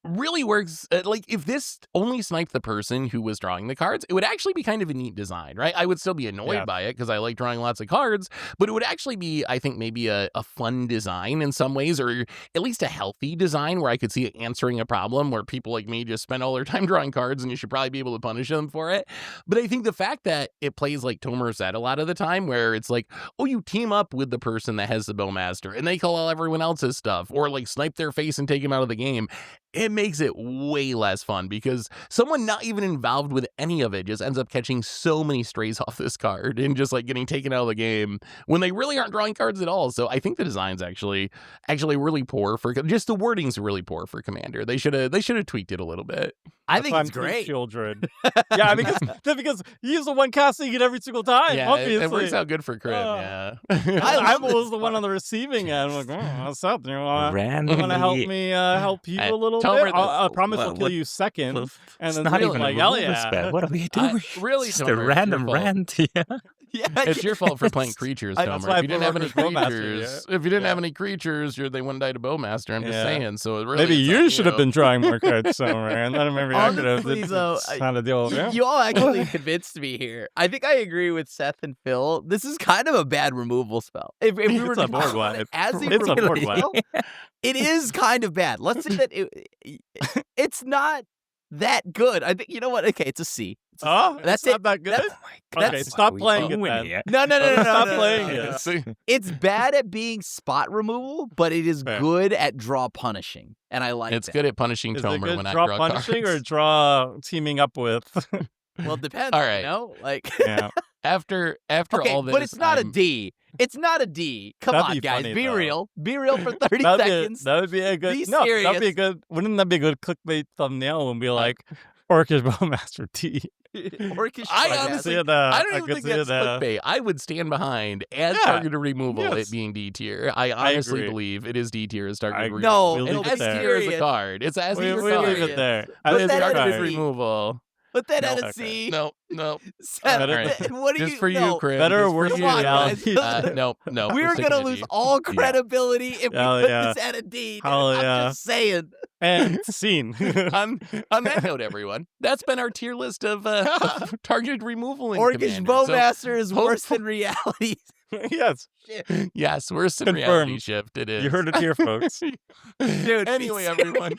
really works. Like, if this only sniped the person who was drawing the cards, it would actually be kind of a neat design, right? I would still be annoyed by it because I like drawing lots of cards, but it would actually be, I think, maybe a fun design in some ways, or at least a healthy design where I could see it answering a problem where people like me just spend all their time drawing cards and you should probably be able to punish them for it. But I think the fact that it plays like Tomer said a lot of the time, where it's like, oh, you team up with the person that has the Bowmaster and they call all everyone else's stuff, or like snipe their face and take him out of the game, it makes it way less fun because someone not even involved with any of it just ends up catching so many strays off this card and just like getting taken out of the game when they really aren't drawing cards at all. So I think the design's actually really poor for just the wording's really poor for Commander. They should have tweaked it a little bit. I think it's great. Children. Yeah, because he's the one casting it every single time. Yeah, obviously. It works out good for Crim. I was the one on the receiving end. I'm like, what's up? You want to help me help you a little bit? I promise I'll kill you second. And then not even like, hell yeah. What are we doing? Really, just a random rant. Yeah, it's your fault for playing creatures, Tomer. If you didn't have any creatures, have any creatures, they wouldn't die to Bowmaster. I'm just saying. So it really maybe you should have been drawing more cards somewhere, and then maybe I could have had a deal. You all actually convinced me here. I think I agree with Seth and Phil. This is kind of a bad removal spell. If we were to talk about it as a removal spell, it is kind of bad. Let's say that it's not that good. I think, you know what? Okay, it's a C. That's not that good? Okay, stop playing it then. No. Stop playing it. It's bad at being spot removal, but it is good at draw punishing. And I like it's good at punishing Tomer when I draw punishing cards. or draw teaming up with? Well, it depends. All right. You know? Like, after all this, but it's not a D. It's not a D. Come on, guys. Funny, be though. real. Be real for 30 seconds. That would be a good. Be serious. That'd be a good. Wouldn't that be a good clickbait thumbnail and be like, Orcish Bowmaster T? Orcish I honestly, I don't even think that's clickbait. I would stand behind as targeted removal it being D tier. I honestly believe it is D tier as targeted removal. No, and S tier is a card. It's S tier. We leave it there. It's targeted removal. Put that at a C. No. Seth, what do just you for you, Chris. Better or worse reality? No. We're gonna lose all credibility if we put this at a D. I'm just saying. And scene. on that note, everyone, that's been our tier list of targeted removal in Orcish Bowmaster is worse than reality. Yes, worse than reality shift. It is. You heard it here, folks. Dude, anyway, everyone.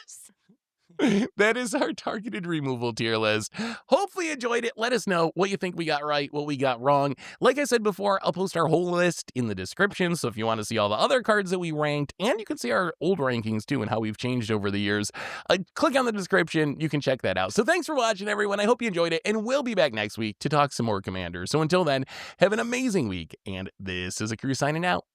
That is our targeted removal tier list. Hopefully you enjoyed it. Let us know what you think we got right, what we got wrong. Like I said before, I'll post our whole list in the description, so if you want to see all the other cards that we ranked, and you can see our old rankings too and how we've changed over the years, click on the description. You can check that out. So thanks for watching, everyone. I hope you enjoyed it, and we'll be back next week to talk some more Commander. So until then, have an amazing week, and this is a crew signing out.